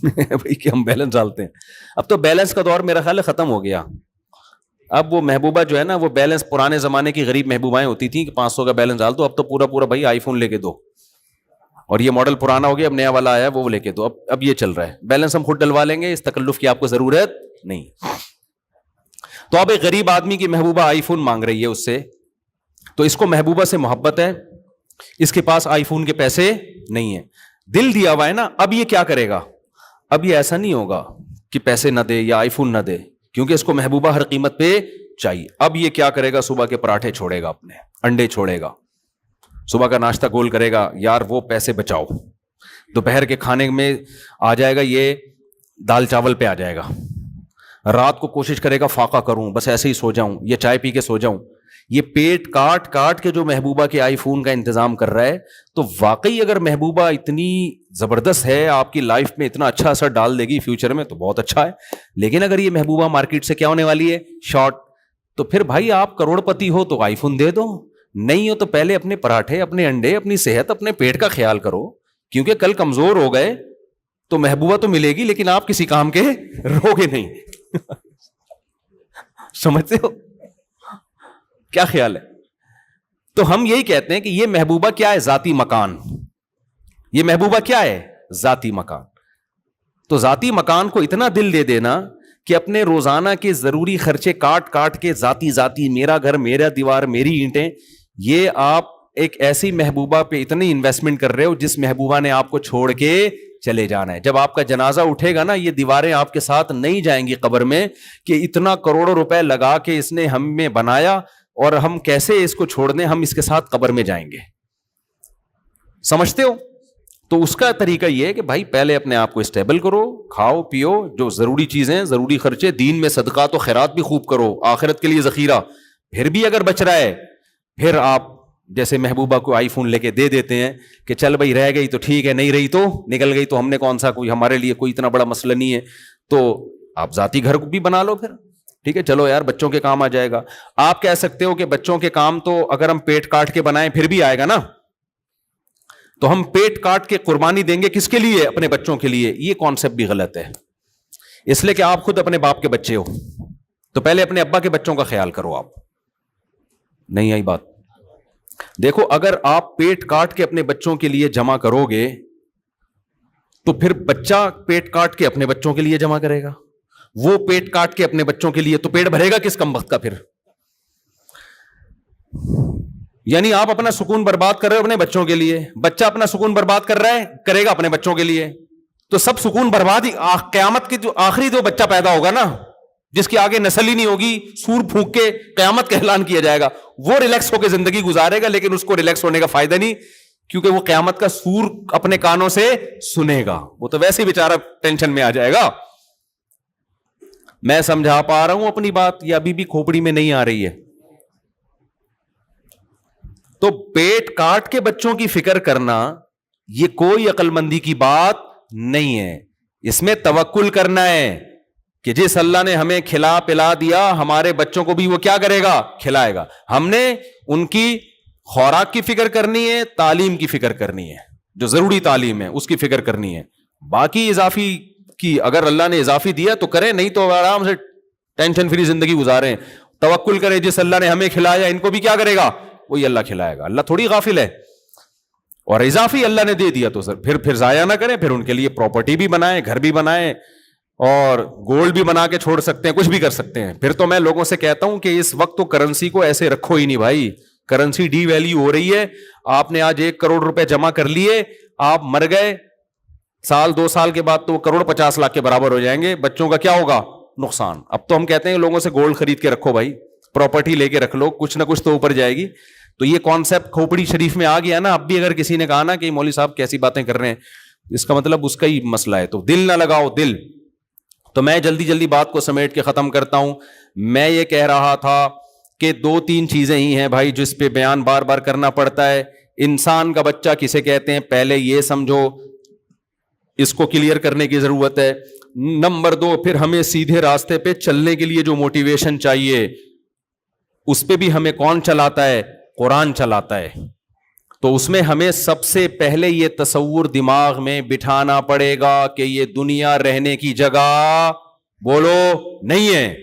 بھائی کہ ہم بیلنس ڈالتے ہیں. اب تو بیلنس کا دور میرا خیال ہے ختم ہو گیا. اب وہ محبوبہ جو ہے نا, وہ بیلنس پرانے زمانے کی غریب محبوبائیں ہوتی تھیں کہ 500 کا بیلنس ڈال دو. اب تو پورا بھائی آئی فون لے کے دو, اور یہ ماڈل پرانا ہو گیا, اب نیا والا آیا وہ لے کے دو. اب یہ چل رہا ہے, بیلنس ہم خود ڈلوا لیں گے, اس تکلف کی آپ کو ضرورت نہیں. تو اب ایک غریب آدمی کی محبوبہ آئی فون مانگ رہی ہے اس سے, تو اس کو محبوبہ سے محبت ہے, اس کے پاس آئی فون کے پیسے نہیں ہیں, دل دیا ہوا ہے نا. اب یہ کیا کرے گا, اب یہ ایسا نہیں ہوگا کہ پیسے نہ دے یا آئی فون نہ دے, کیونکہ اس کو محبوبہ ہر قیمت پہ چاہیے. اب یہ کیا کرے گا, صبح کے پراٹھے چھوڑے گا, اپنے انڈے چھوڑے گا, صبح کا ناشتہ گول کرے گا, یار وہ پیسے بچاؤ. دوپہر کے کھانے میں آ جائے گا, یہ دال چاول پہ آ جائے گا. رات کو کوشش کرے گا فاقہ کروں, بس ایسے ہی سو جاؤں یا چائے پی کے سو جاؤں. یہ پیٹ کاٹ کاٹ کے جو محبوبہ کے آئی فون کا انتظام کر رہا ہے, تو واقعی اگر محبوبہ اتنی زبردست ہے, آپ کی لائف میں اتنا اچھا اثر ڈال دے گی فیوچر میں, تو بہت اچھا ہے. لیکن اگر یہ محبوبہ مارکیٹ سے کیا ہونے والی ہے, شارٹ, تو پھر بھائی آپ کروڑ پتی ہو تو آئی فون دے دو, نہیں ہو تو پہلے اپنے پراٹھے, اپنے انڈے, اپنی صحت, اپنے پیٹ کا خیال کرو. کیونکہ کل کمزور ہو گئے تو محبوبہ تو ملے گی, لیکن آپ کسی کام کے رہوگے نہیں. سمجھتے ہو کیا خیال ہے؟ تو ہم یہی کہتے ہیں کہ یہ محبوبہ کیا ہے, ذاتی مکان. یہ محبوبہ کیا ہے, ذاتی مکان. تو ذاتی مکان کو اتنا دل دے دینا کہ اپنے روزانہ کے ضروری خرچے کاٹ کاٹ کے ذاتی میرا گھر, میرا دیوار, میری اینٹیں, یہ آپ ایک ایسی محبوبہ پہ اتنی انویسٹمنٹ کر رہے ہو جس محبوبہ نے آپ کو چھوڑ کے چلے جانا ہے. جب آپ کا جنازہ اٹھے گا نا, یہ دیواریں آپ کے ساتھ نہیں جائیں گی قبر میں کہ اتنا کروڑوں روپے لگا کے اس نے ہم میں بنایا اور ہم کیسے اس کو چھوڑ دیں, ہم اس کے ساتھ قبر میں جائیں گے. سمجھتے ہو؟ تو اس کا طریقہ یہ ہے کہ بھائی پہلے اپنے آپ کو اسٹیبل کرو, کھاؤ پیو, جو ضروری چیزیں, ضروری خرچے, دین میں صدقات و خیرات بھی خوب کرو, آخرت کے لیے ذخیرہ. پھر بھی اگر بچ رہا ہے, پھر آپ جیسے محبوبہ کو آئی فون لے کے دے دیتے ہیں کہ چل بھائی رہ گئی تو ٹھیک ہے, نہیں رہی تو نکل گئی, تو ہم نے کون سا, کوئی ہمارے لیے کوئی اتنا بڑا مسئلہ نہیں ہے. تو آپ ذاتی گھر بھی بنا لو پھر, ٹھیک ہے, چلو یار بچوں کے کام آ جائے گا. آپ کہہ سکتے ہو کہ بچوں کے کام تو اگر ہم پیٹ کاٹ کے بنائیں پھر بھی آئے گا نا, تو ہم پیٹ کاٹ کے قربانی دیں گے کس کے لیے, اپنے بچوں کے لیے. یہ کانسیپٹ بھی غلط ہے, اس لیے کہ آپ خود اپنے باپ کے بچے ہو, تو پہلے اپنے ابا کے بچوں کا خیال کرو. آپ نہیں آئی بات؟ دیکھو اگر آپ پیٹ کاٹ کے اپنے بچوں کے لیے جمع کرو گے تو پھر بچہ پیٹ کاٹ کے اپنے بچوں کے لیے جمع کرے گا, وہ پیٹ کاٹ کے اپنے بچوں کے لیے, تو پیٹ بھرے گا کس کمبخت کا پھر؟ یعنی آپ اپنا سکون برباد کر رہے ہو اپنے بچوں کے لیے, بچہ اپنا سکون برباد کر رہا ہے, کرے گا اپنے بچوں کے لیے, تو سب سکون برباد ہی. قیامت کی جو آخری جو بچہ پیدا ہوگا نا, جس کی آگے نسل ہی نہیں ہوگی, سور پھونک کے قیامت کا اعلان کیا جائے گا, وہ ریلیکس ہو کے زندگی گزارے گا, لیکن اس کو ریلیکس ہونے کا فائدہ نہیں, کیونکہ وہ قیامت کا سور اپنے کانوں سے سنے گا, وہ تو ویسے ہی بیچارہ ٹینشن میں آ جائے گا. میں سمجھا پا رہا ہوں اپنی بات یا ابھی بھی کھوپڑی میں نہیں آ رہی ہے؟ تو پیٹ کاٹ کے بچوں کی فکر کرنا یہ کوئی عقل مندی کی بات نہیں ہے. اس میں توکل کرنا ہے کہ جس اللہ نے ہمیں کھلا پلا دیا, ہمارے بچوں کو بھی وہ کیا کرے گا؟ کھلائے گا. ہم نے ان کی خوراک کی فکر کرنی ہے, تعلیم کی فکر کرنی ہے, جو ضروری تعلیم ہے اس کی فکر کرنی ہے. باقی اضافی کی اگر اللہ نے اضافی دیا تو کریں, نہیں تو آرام سے ٹینشن فری زندگی گزاریں. توکل کریں جس اللہ نے ہمیں کھلایا ان کو بھی کیا کرے گا؟ وہی اللہ کھلائے گا. اللہ تھوڑی غافل ہے. اور اضافی اللہ نے دے دیا تو سر پھر ضائع نہ کریں, پھر ان کے لیے پراپرٹی بھی بنائیں, گھر بھی بنائیں, اور گولڈ بھی بنا کے چھوڑ سکتے ہیں, کچھ بھی کر سکتے ہیں. پھر تو میں لوگوں سے کہتا ہوں کہ اس وقت تو کرنسی کو ایسے رکھو ہی نہیں بھائی, کرنسی ڈی ویلیو ہو رہی ہے. آپ نے آج 1 کروڑ روپے جمع کر لیے, آپ مر گئے, سال 2 سال کے بعد تو 1,50,00,000 کے برابر ہو جائیں گے. بچوں کا کیا ہوگا؟ نقصان. اب تو ہم کہتے ہیں لوگوں سے گولڈ خرید کے رکھو بھائی, پراپرٹی لے کے رکھ لو, کچھ نہ کچھ تو اوپر جائے گی. تو یہ کانسیپٹ کھوپڑی شریف میں آ گیا نا. اب بھی اگر کسی نے کہا نا کہ مولوی صاحب کیسی باتیں کر رہے ہیں, اس کا مطلب اس کا ہی مسئلہ ہے. تو دل نہ لگاؤ, دل. تو میں جلدی بات کو سمیٹ کے ختم کرتا ہوں. میں یہ کہہ رہا تھا کہ 2-3 چیزیں ہی ہیں بھائی جس پہ بیان بار بار کرنا پڑتا ہے. انسان کا بچہ کسے کہتے ہیں پہلے یہ سمجھو, اس کو کلیئر کرنے کی ضرورت ہے. نمبر 2, پھر ہمیں سیدھے راستے پہ چلنے کے لیے جو موٹیویشن چاہیے, اس پہ بھی ہمیں کون چلاتا ہے؟ قرآن چلاتا ہے. تو اس میں ہمیں سب سے پہلے یہ تصور دماغ میں بٹھانا پڑے گا کہ یہ دنیا رہنے کی جگہ بولو نہیں ہے.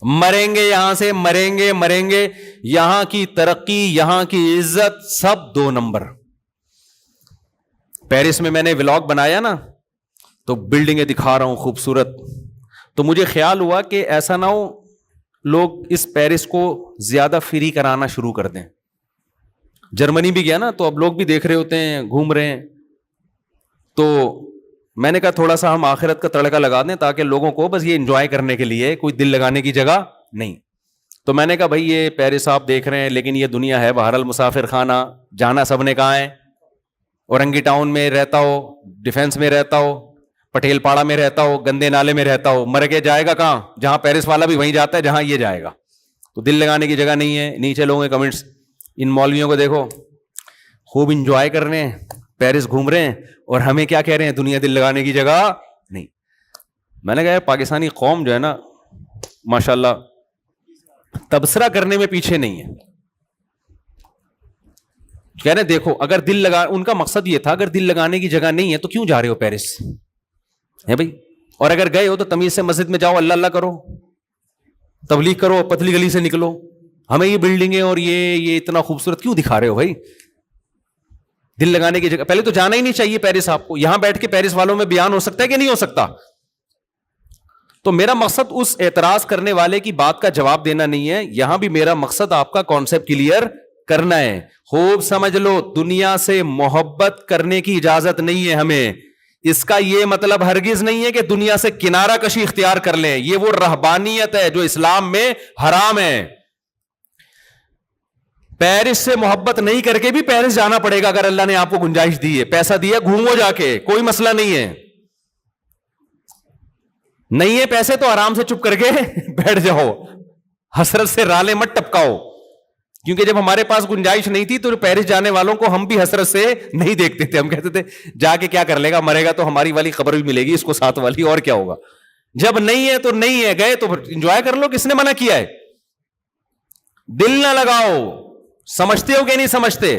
مریں گے یہاں سے, مریں گے. یہاں کی ترقی, یہاں کی عزت سب 2 نمبر. پیرس میں میں نے ولاگ بنایا نا, تو بلڈنگیں دکھا رہا ہوں خوبصورت, تو مجھے خیال ہوا کہ ایسا نہ ہو لوگ اس پیرس کو زیادہ فری کرانا شروع کر دیں. جرمنی بھی گیا نا, تو اب لوگ بھی دیکھ رہے ہوتے ہیں, گھوم رہے ہیں, تو میں نے کہا تھوڑا سا ہم آخرت کا تڑکا لگا دیں تاکہ لوگوں کو بس یہ انجوائے کرنے کے لیے, کوئی دل لگانے کی جگہ نہیں. تو میں نے کہا بھائی یہ پیرس آپ دیکھ رہے ہیں, لیکن یہ دنیا ہے بہرحال مسافر خانہ, جانا سب نے کہاں ہے. اورنگی ٹاؤن میں رہتا ہو, ڈیفینس میں رہتا ہو, پٹیل پاڑا میں رہتا ہو, گندے نالے میں رہتا ہو, مر کے جائے گا کہاں؟ جہاں پیرس والا بھی وہیں جاتا ہے جہاں یہ جائے گا. تو دل لگانے کی جگہ نہیں ہے. نیچے لوگوں کے کمنٹس, ان مولویوں کو دیکھو خوب انجوائے کر رہے ہیں, پیرس گھوم رہے ہیں, اور ہمیں کیا کہہ رہے ہیں؟ دنیا دل لگانے کی جگہ نہیں. میں نے کہا پاکستانی قوم جو ہے نا ماشاءاللہ تبصرہ کرنے میں پیچھے نہیں ہے. کہہ رہے ہیں دیکھو اگر دل لگا, ان کا مقصد یہ تھا اگر دل لگانے کی جگہ نہیں ہے تو کیوں جا رہے ہو پیرس ہے بھائی. اور اگر گئے ہو تو تمیز سے مسجد میں جاؤ, اللہ اللہ کرو, تبلیغ کرو, پتلی گلی سے نکلو. ہمیں یہ بلڈنگیں اور یہ اتنا خوبصورت کیوں دکھا رہے ہو بھائی؟ دل لگانے کی جگہ پہلے تو جانا ہی نہیں چاہیے پیرس آپ کو. یہاں بیٹھ کے پیرس والوں میں بیان ہو سکتا ہے کہ نہیں ہو سکتا؟ تو میرا مقصد اس اعتراض کرنے والے کی بات کا جواب دینا نہیں ہے, یہاں بھی میرا مقصد آپ کا کانسیپٹ کلیئر کرنا ہے. خوب سمجھ لو, دنیا سے محبت کرنے کی اجازت نہیں ہے ہمیں. اس کا یہ مطلب ہرگز نہیں ہے کہ دنیا سے کنارہ کشی اختیار کر لیں. یہ وہ رہبانیت ہے جو اسلام میں حرام ہے. پیرس سے محبت نہیں کر کے بھی پیرس جانا پڑے گا اگر اللہ نے آپ کو گنجائش دی ہے, پیسہ دیا, گھومو جا کے, کوئی مسئلہ نہیں ہے. نہیں ہے پیسے تو آرام سے چپ کر کے بیٹھ جاؤ, حسرت سے رالے مت ٹپکاؤ. کیونکہ جب ہمارے پاس گنجائش نہیں تھی تو پیرس جانے والوں کو ہم بھی حسرت سے نہیں دیکھتے تھے. ہم کہتے تھے جا کے کیا کر لے گا, مرے گا تو ہماری والی خبر بھی ملے گی اس کو, ساتھ والی, اور کیا ہوگا. جب نہیں ہے تو نہیں ہے, گئے تو انجوائے کر لو. کس نے منع کیا ہے؟ دل نہ لگاؤ. سمجھتے ہو کہ نہیں سمجھتے؟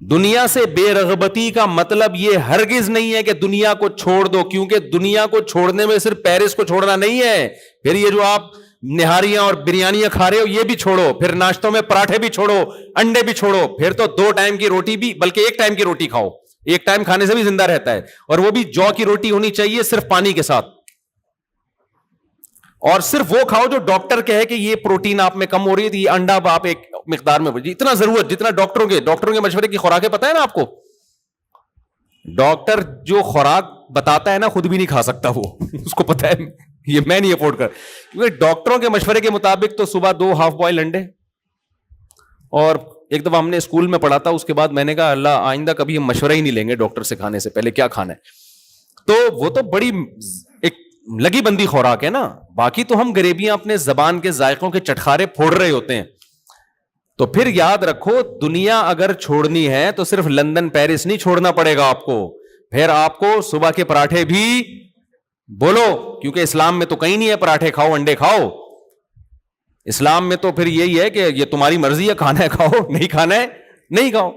دنیا سے بے رغبتی کا مطلب یہ ہرگز نہیں ہے کہ دنیا کو چھوڑ دو, کیونکہ دنیا کو چھوڑنے میں صرف پیرس کو چھوڑنا نہیں ہے. پھر یہ جو آپ نہاریاں اور بریانیاں کھا رہے ہو یہ بھی چھوڑو, پھر ناشتوں میں پراٹھے بھی چھوڑو, انڈے بھی چھوڑو, پھر تو 2 ٹائم کی روٹی بھی, بلکہ 1 ٹائم کی روٹی کھاؤ, ایک ٹائم کھانے سے بھی زندہ رہتا ہے, اور وہ بھی جو کی روٹی ہونی چاہیے صرف پانی کے ساتھ, اور صرف وہ کھاؤ جو ڈاکٹر کہے کہ یہ پروٹین آپ میں کم ہو رہی ہے, یہ انڈا آپ ایک مقدار میں, اتنا ضرورت جتنا ڈاکٹروں کے مشورے کی خوراکیں پتہ ہے نا آپ کو. ڈاکٹر جو خوراک بتاتا ہے نا خود بھی نہیں کھا سکتا وہ, اس کو پتا ہے یہ میں نہیں افورڈ کر, کیونکہ ڈاکٹروں کے مشورے کے مطابق تو صبح 2 ہاف بوائل انڈے, اور ایک دفعہ ہم نے اسکول میں پڑھا تھا, اس کے بعد میں نے کہا اللہ آئندہ کبھی ہم مشورہ ہی نہیں لیں گے ڈاکٹر سے کھانے سے پہلے کیا کھانا ہے. تو وہ تو بڑی ایک لگی بندی خوراک ہے نا, باقی تو ہم غریبیاں اپنے زبان کے ذائقوں کے چٹخارے پھوڑ رہے ہوتے ہیں. تو پھر یاد رکھو دنیا اگر چھوڑنی ہے تو صرف لندن پیرس نہیں چھوڑنا پڑے گا آپ کو, پھر آپ کو صبح کے پراٹھے بھی بولو, کیونکہ اسلام میں تو کہیں نہیں ہے پراٹھے کھاؤ انڈے کھاؤ, اسلام میں تو پھر یہی ہے کہ یہ تمہاری مرضی ہے, کھانا ہے کھاؤ, نہیں کھانا ہے نہیں کھاؤ,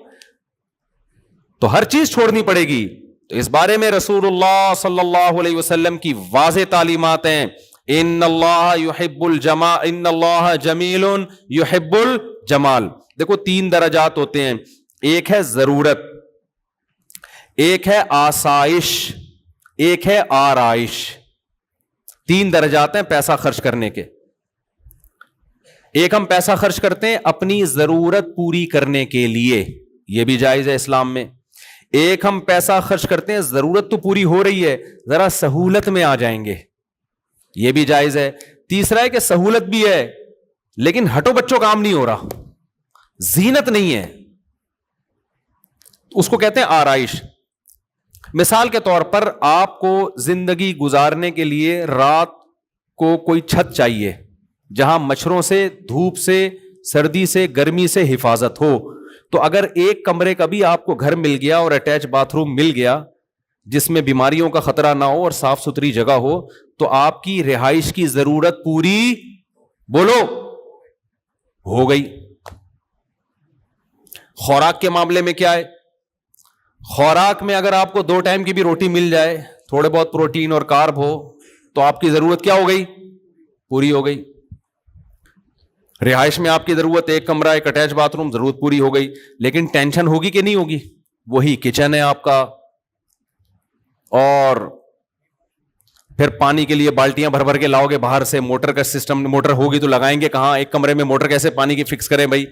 تو ہر چیز چھوڑنی پڑے گی. تو اس بارے میں رسول اللہ صلی اللہ علیہ وسلم کی واضح تعلیمات ہیں, ان اللہ یحب الجمال, ان اللہ جمیل یحب الجمال. دیکھو 3 درجات ہوتے ہیں, ایک ہے ضرورت, ایک ہے آسائش, ایک ہے آرائش. 3 درجات ہیں پیسہ خرچ کرنے کے. ایک ہم پیسہ خرچ کرتے ہیں اپنی ضرورت پوری کرنے کے لیے, یہ بھی جائز ہے اسلام میں. ایک ہم پیسہ خرچ کرتے ہیں ضرورت تو پوری ہو رہی ہے ذرا سہولت میں آ جائیں گے, یہ بھی جائز ہے. تیسرا ہے کہ سہولت بھی ہے لیکن ہٹو بچوں کام نہیں ہو رہا, زینت نہیں ہے, اس کو کہتے ہیں آرائش. مثال کے طور پر آپ کو زندگی گزارنے کے لیے رات کو کوئی چھت چاہیے جہاں مچھروں سے, دھوپ سے, سردی سے, گرمی سے حفاظت ہو. تو اگر ایک کمرے کا بھی آپ کو گھر مل گیا اور اٹیچ باتھ روم مل گیا جس میں بیماریوں کا خطرہ نہ ہو اور صاف ستھری جگہ ہو, تو آپ کی رہائش کی ضرورت پوری بولو ہو گئی. خوراک کے معاملے میں کیا ہے, خوراک میں اگر آپ کو 2 ٹائم کی بھی روٹی مل جائے, تھوڑے بہت پروٹین اور کارب ہو, تو آپ کی ضرورت کیا ہو گئی, پوری ہو گئی. رہائش میں آپ کی ضرورت ایک کمرہ, ایک اٹیچ باتھ روم, ضرورت پوری ہو گئی. لیکن ٹینشن ہوگی کہ نہیں ہوگی, وہی کچن ہے آپ کا, اور پھر پانی کے لیے بالٹیاں بھر بھر کے لاؤ گے باہر سے, موٹر کا سسٹم, موٹر ہوگی تو لگائیں گے کہاں, ایک کمرے میں موٹر کیسے پانی کی فکس کریں بھائی.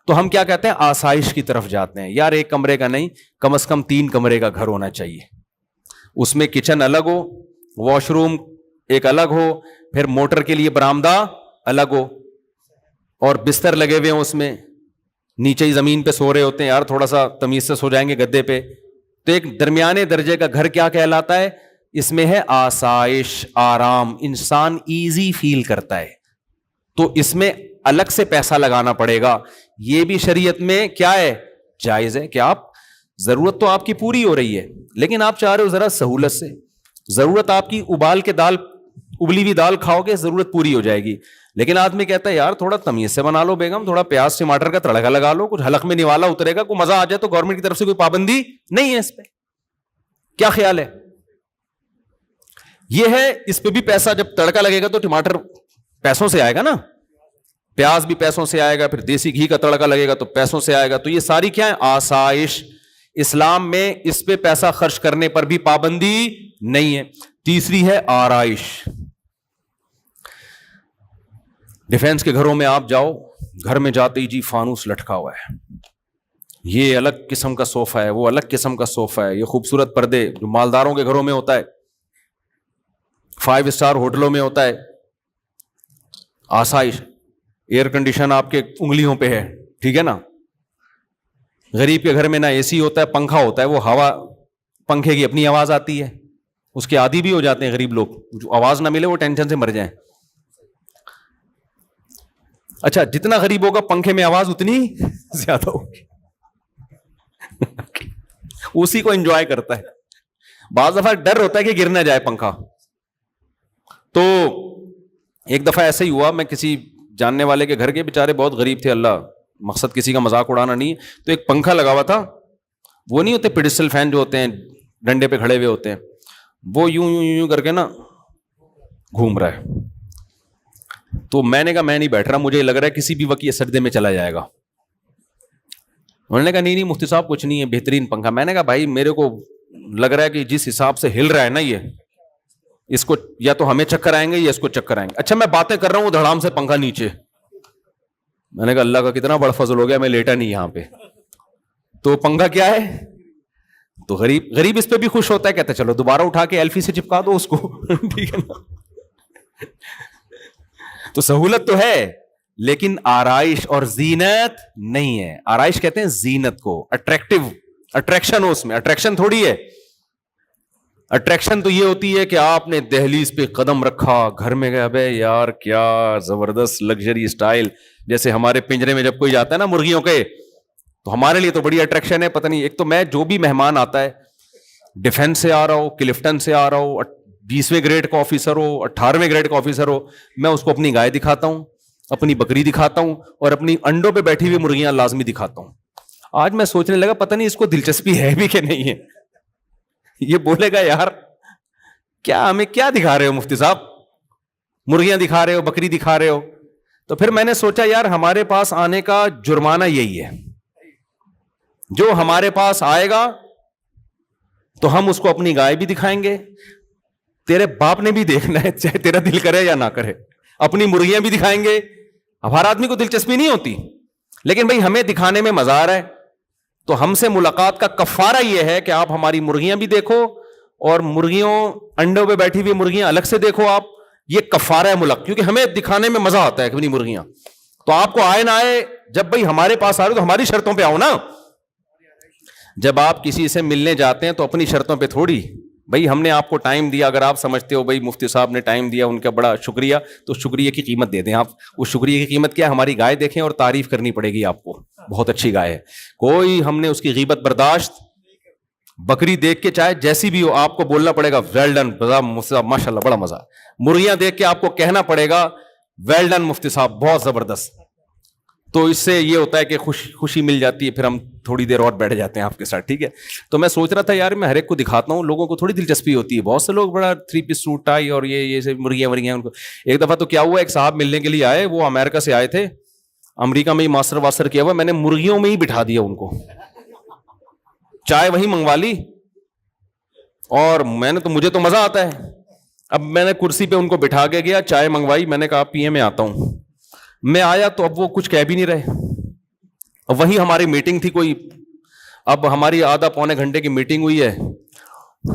تو ہم کیا کہتے ہیں آسائش کی طرف جاتے ہیں, یار ایک کمرے کا نہیں, کم از کم 3 کمرے کا گھر ہونا چاہیے, اس میں کچن الگ ہو, واش روم ایک الگ ہو, پھر موٹر کے لیے برآمدہ الگ ہو, اور بستر لگے ہوئے ہیں اس میں, نیچے ہی زمین پہ سو رہے ہوتے ہیں, یار تھوڑا سا تمیز سے سو جائیں گے گدے پہ. تو ایک درمیانے درجے کا گھر کیا کہلاتا ہے, اس میں ہے آسائش, آرام, انسان ایزی فیل کرتا ہے. تو اس میں الگ سے پیسہ لگانا پڑے گا. یہ بھی شریعت میں کیا ہے, جائز ہے کہ آپ ضرورت تو آپ کی پوری ہو رہی ہے لیکن آپ چاہ رہے ہو ذرا سہولت سے, ضرورت آپ کی ابال کے دال, ابلی ہوئی دال کھاؤ گے ضرورت پوری ہو جائے گی. لیکن آدمی کہتا ہے یار تھوڑا تمیز سے بنا لو بیگم, تھوڑا پیاز ٹماٹر کا تڑکا لگا لو, کچھ حلق میں نوالا اترے گا, کوئی مزہ آ جائے, تو گورنمنٹ کی طرف سے کوئی پابندی نہیں ہے اس پہ. کیا خیال ہے؟ یہ ہے, اس پہ بھی پیسہ, جب تڑکا لگے گا تو ٹماٹر پیسوں سے آئے گا نا, پیاز بھی پیسوں سے آئے گا, پھر دیسی گھی کا تڑکا لگے گا تو پیسوں سے آئے گا. تو یہ ساری کیا ہے, آسائش. اسلام میں اس پہ پیسہ خرچ کرنے پر بھی پابندی نہیں ہے. تیسری ہے آرائش. ڈیفینس کے گھروں میں آپ جاؤ, گھر میں جاتے ہی جی فانوس لٹکا ہوا ہے, یہ الگ قسم کا صوفہ ہے, وہ الگ قسم کا صوفہ ہے, یہ خوبصورت پردے جو مالداروں کے گھروں میں ہوتا ہے, 5 اسٹار ہوٹلوں میں ہوتا ہے. آسائش, ایئر کنڈیشن آپ کے انگلیوں پہ ہے, ٹھیک ہے نا. غریب کے گھر میں نہ اے سی ہوتا ہے, پنکھا ہوتا ہے, وہ ہوا پنکھے کی اپنی آواز آتی ہے, اس کے عادی بھی ہو جاتے ہیں غریب لوگ, جو آواز نہ ملے وہ ٹینشن سے مر جائیں. اچھا, جتنا غریب ہوگا پنکھے میں آواز اتنی زیادہ ہوگی, اسی کو انجوائے کرتا ہے. بعض دفعہ ڈر ہوتا ہے کہ گر نہ جائے پنکھا. تو ایک دفعہ ایسا ہی ہوا, میں کسی جاننے والے کے گھر کے, بیچارے بہت غریب تھے, اللہ مقصد کسی کا مذاق اڑانا نہیں, تو ایک پنکھا لگا ہوا تھا, وہ نہیں ہوتے پیڈسٹل فین جو ہوتے ہیں ڈنڈے پہ کھڑے ہوئے ہوتے ہیں, وہ یوں یوں یوں کر کے نا گھوم رہا ہے. تو میں نے کہا میں نہیں بیٹھ رہا, مجھے لگ رہا ہے کسی بھی وقت یہ سجدے میں چلا جائے گا. انہوں نے کہا نہیں مفتی صاحب کچھ نہیں ہے, بہترین پنکھا. میں نے کہا بھائی میرے کو لگ رہا ہے کہ جس حساب سے ہل رہا ہے نا یہ, اس کو یا تو ہمیں چکر آئیں گے یا اس کو چکر آئیں گے. اچھا میں باتیں کر رہا ہوں, دھڑام سے پنکھا نیچے. میں نے کہا اللہ کا کتنا بڑا فضل ہو گیا, میں لیٹا نہیں یہاں پہ. تو پنکھا کیا ہے, تو غریب اس پہ بھی خوش ہوتا ہے, کہتا ہے چلو دوبارہ اٹھا کے ایلفی سے چپکا دو اس کو. ٹھیک ہے نا. تو سہولت تو ہے لیکن آرائش اور زینت نہیں ہے. آرائش کہتے ہیں زینت کو, اٹریکشن ہو اس میں, اٹریکشن تھوڑی ہے. اٹریکشن تو یہ ہوتی ہے کہ آپ نے دہلیز پہ قدم رکھا, گھر میں گئے, ابے یار کیا زبردست لگژری اسٹائل. جیسے ہمارے پنجرے میں جب کوئی جاتا ہے نا مرغیوں کے, تو ہمارے لیے تو بڑی اٹریکشن ہے. پتہ نہیں, ایک تو میں جو بھی مہمان آتا ہے, ڈیفینس سے آ رہا ہو, کلفٹن سے آ رہا ہو, 20ویں گریڈ کا آفیسر ہو, 18ویں گریڈ کا آفیسر ہو, میں اس کو اپنی گائے دکھاتا ہوں, اپنی بکری دکھاتا ہوں, اور اپنی انڈوں پہ بیٹھی ہوئی مرغیاں لازمی دکھاتا ہوں. آج میں سوچنے لگا پتہ نہیں اس کو دلچسپی ہے بھی کہ نہیں ہے. یہ بولے گا یار کیا ہمیں کیا دکھا رہے ہو مفتی صاحب, مرغیاں دکھا رہے ہو, بکری دکھا رہے ہو. تو پھر میں نے سوچا یار ہمارے پاس آنے کا جرمانہ یہی ہے, جو ہمارے پاس آئے گا تو ہم اس کو اپنی گائے بھی دکھائیں گے, تیرے باپ نے بھی دیکھنا ہے چاہے تیرا دل کرے یا نہ کرے, اپنی مرغیاں بھی دکھائیں گے. اب ہر آدمی کو دلچسپی نہیں ہوتی, لیکن بھائی ہمیں دکھانے میں مزہ آ رہا ہے, تو ہم سے ملاقات کا کفارہ یہ ہے کہ آپ ہماری مرغیاں بھی دیکھو اور مرغیوں انڈوں پہ بیٹھی ہوئی مرغیاں الگ سے دیکھو آپ. یہ کفارہ ہے ملک, کیونکہ ہمیں دکھانے میں مزہ آتا ہے اپنی مرغیاں. تو آپ کو آئے نہ آئے, جب بھائی ہمارے پاس آ رہے تو ہماری شرطوں پہ آؤ نا. جب آپ کسی سے ملنے جاتے ہیں تو اپنی شرطوں پہ تھوڑی, بھائی ہم نے آپ کو ٹائم دیا, اگر آپ سمجھتے ہو بھائی مفتی صاحب نے ٹائم دیا ان کا بڑا شکریہ, تو شکریہ کی قیمت دے دیں آپ. اس شکریہ کی قیمت کیا ہے, ہماری گائے دیکھیں اور تعریف کرنی پڑے گی آپ کو, بہت اچھی گائے ہے. کوئی ہم نے اس کی غیبت برداشت, بکری دیکھ کے چاہے جیسی بھی ہو آپ کو بولنا پڑے گا ویل ڈن ماشاء اللہ بڑا مزہ. مرغیاں دیکھ کے آپ کو کہنا پڑے گا ویل ڈن مفتی صاحب بہت زبردست. تو اس سے یہ ہوتا ہے کہ خوشی مل جاتی ہے, پھر ہم تھوڑی دیر اور بیٹھ جاتے ہیں آپ کے ساتھ. ٹھیک ہے. تو میں سوچ رہا تھا یار میں ہر ایک کو دکھاتا ہوں, لوگوں کو تھوڑی دلچسپی ہوتی ہے. بہت سے لوگ بڑا 3 پیس سوٹ ٹائی اور یہ مرغیاں ان کو. ایک دفعہ تو کیا ہوا, ایک صاحب ملنے کے لیے آئے, وہ امریکہ سے آئے تھے, امریکہ میں ہی ماسٹر واسٹر کیا ہوا, میں نے مرغیوں میں ہی بٹھا دیا ان کو, چائے وہی منگوا لی, اور میں نے تو مجھے تو مزہ آتا ہے. اب میں نے کرسی پہ ان کو بٹھا کے گیا, چائے منگوائی, میں نے کہا پیے میں آتا ہوں. میں آیا تو اب وہ کچھ کہہ بھی نہیں رہے. وہیں ہماری میٹنگ تھی کوئی, اب ہماری آدھا پونے گھنٹے کی میٹنگ ہوئی ہے,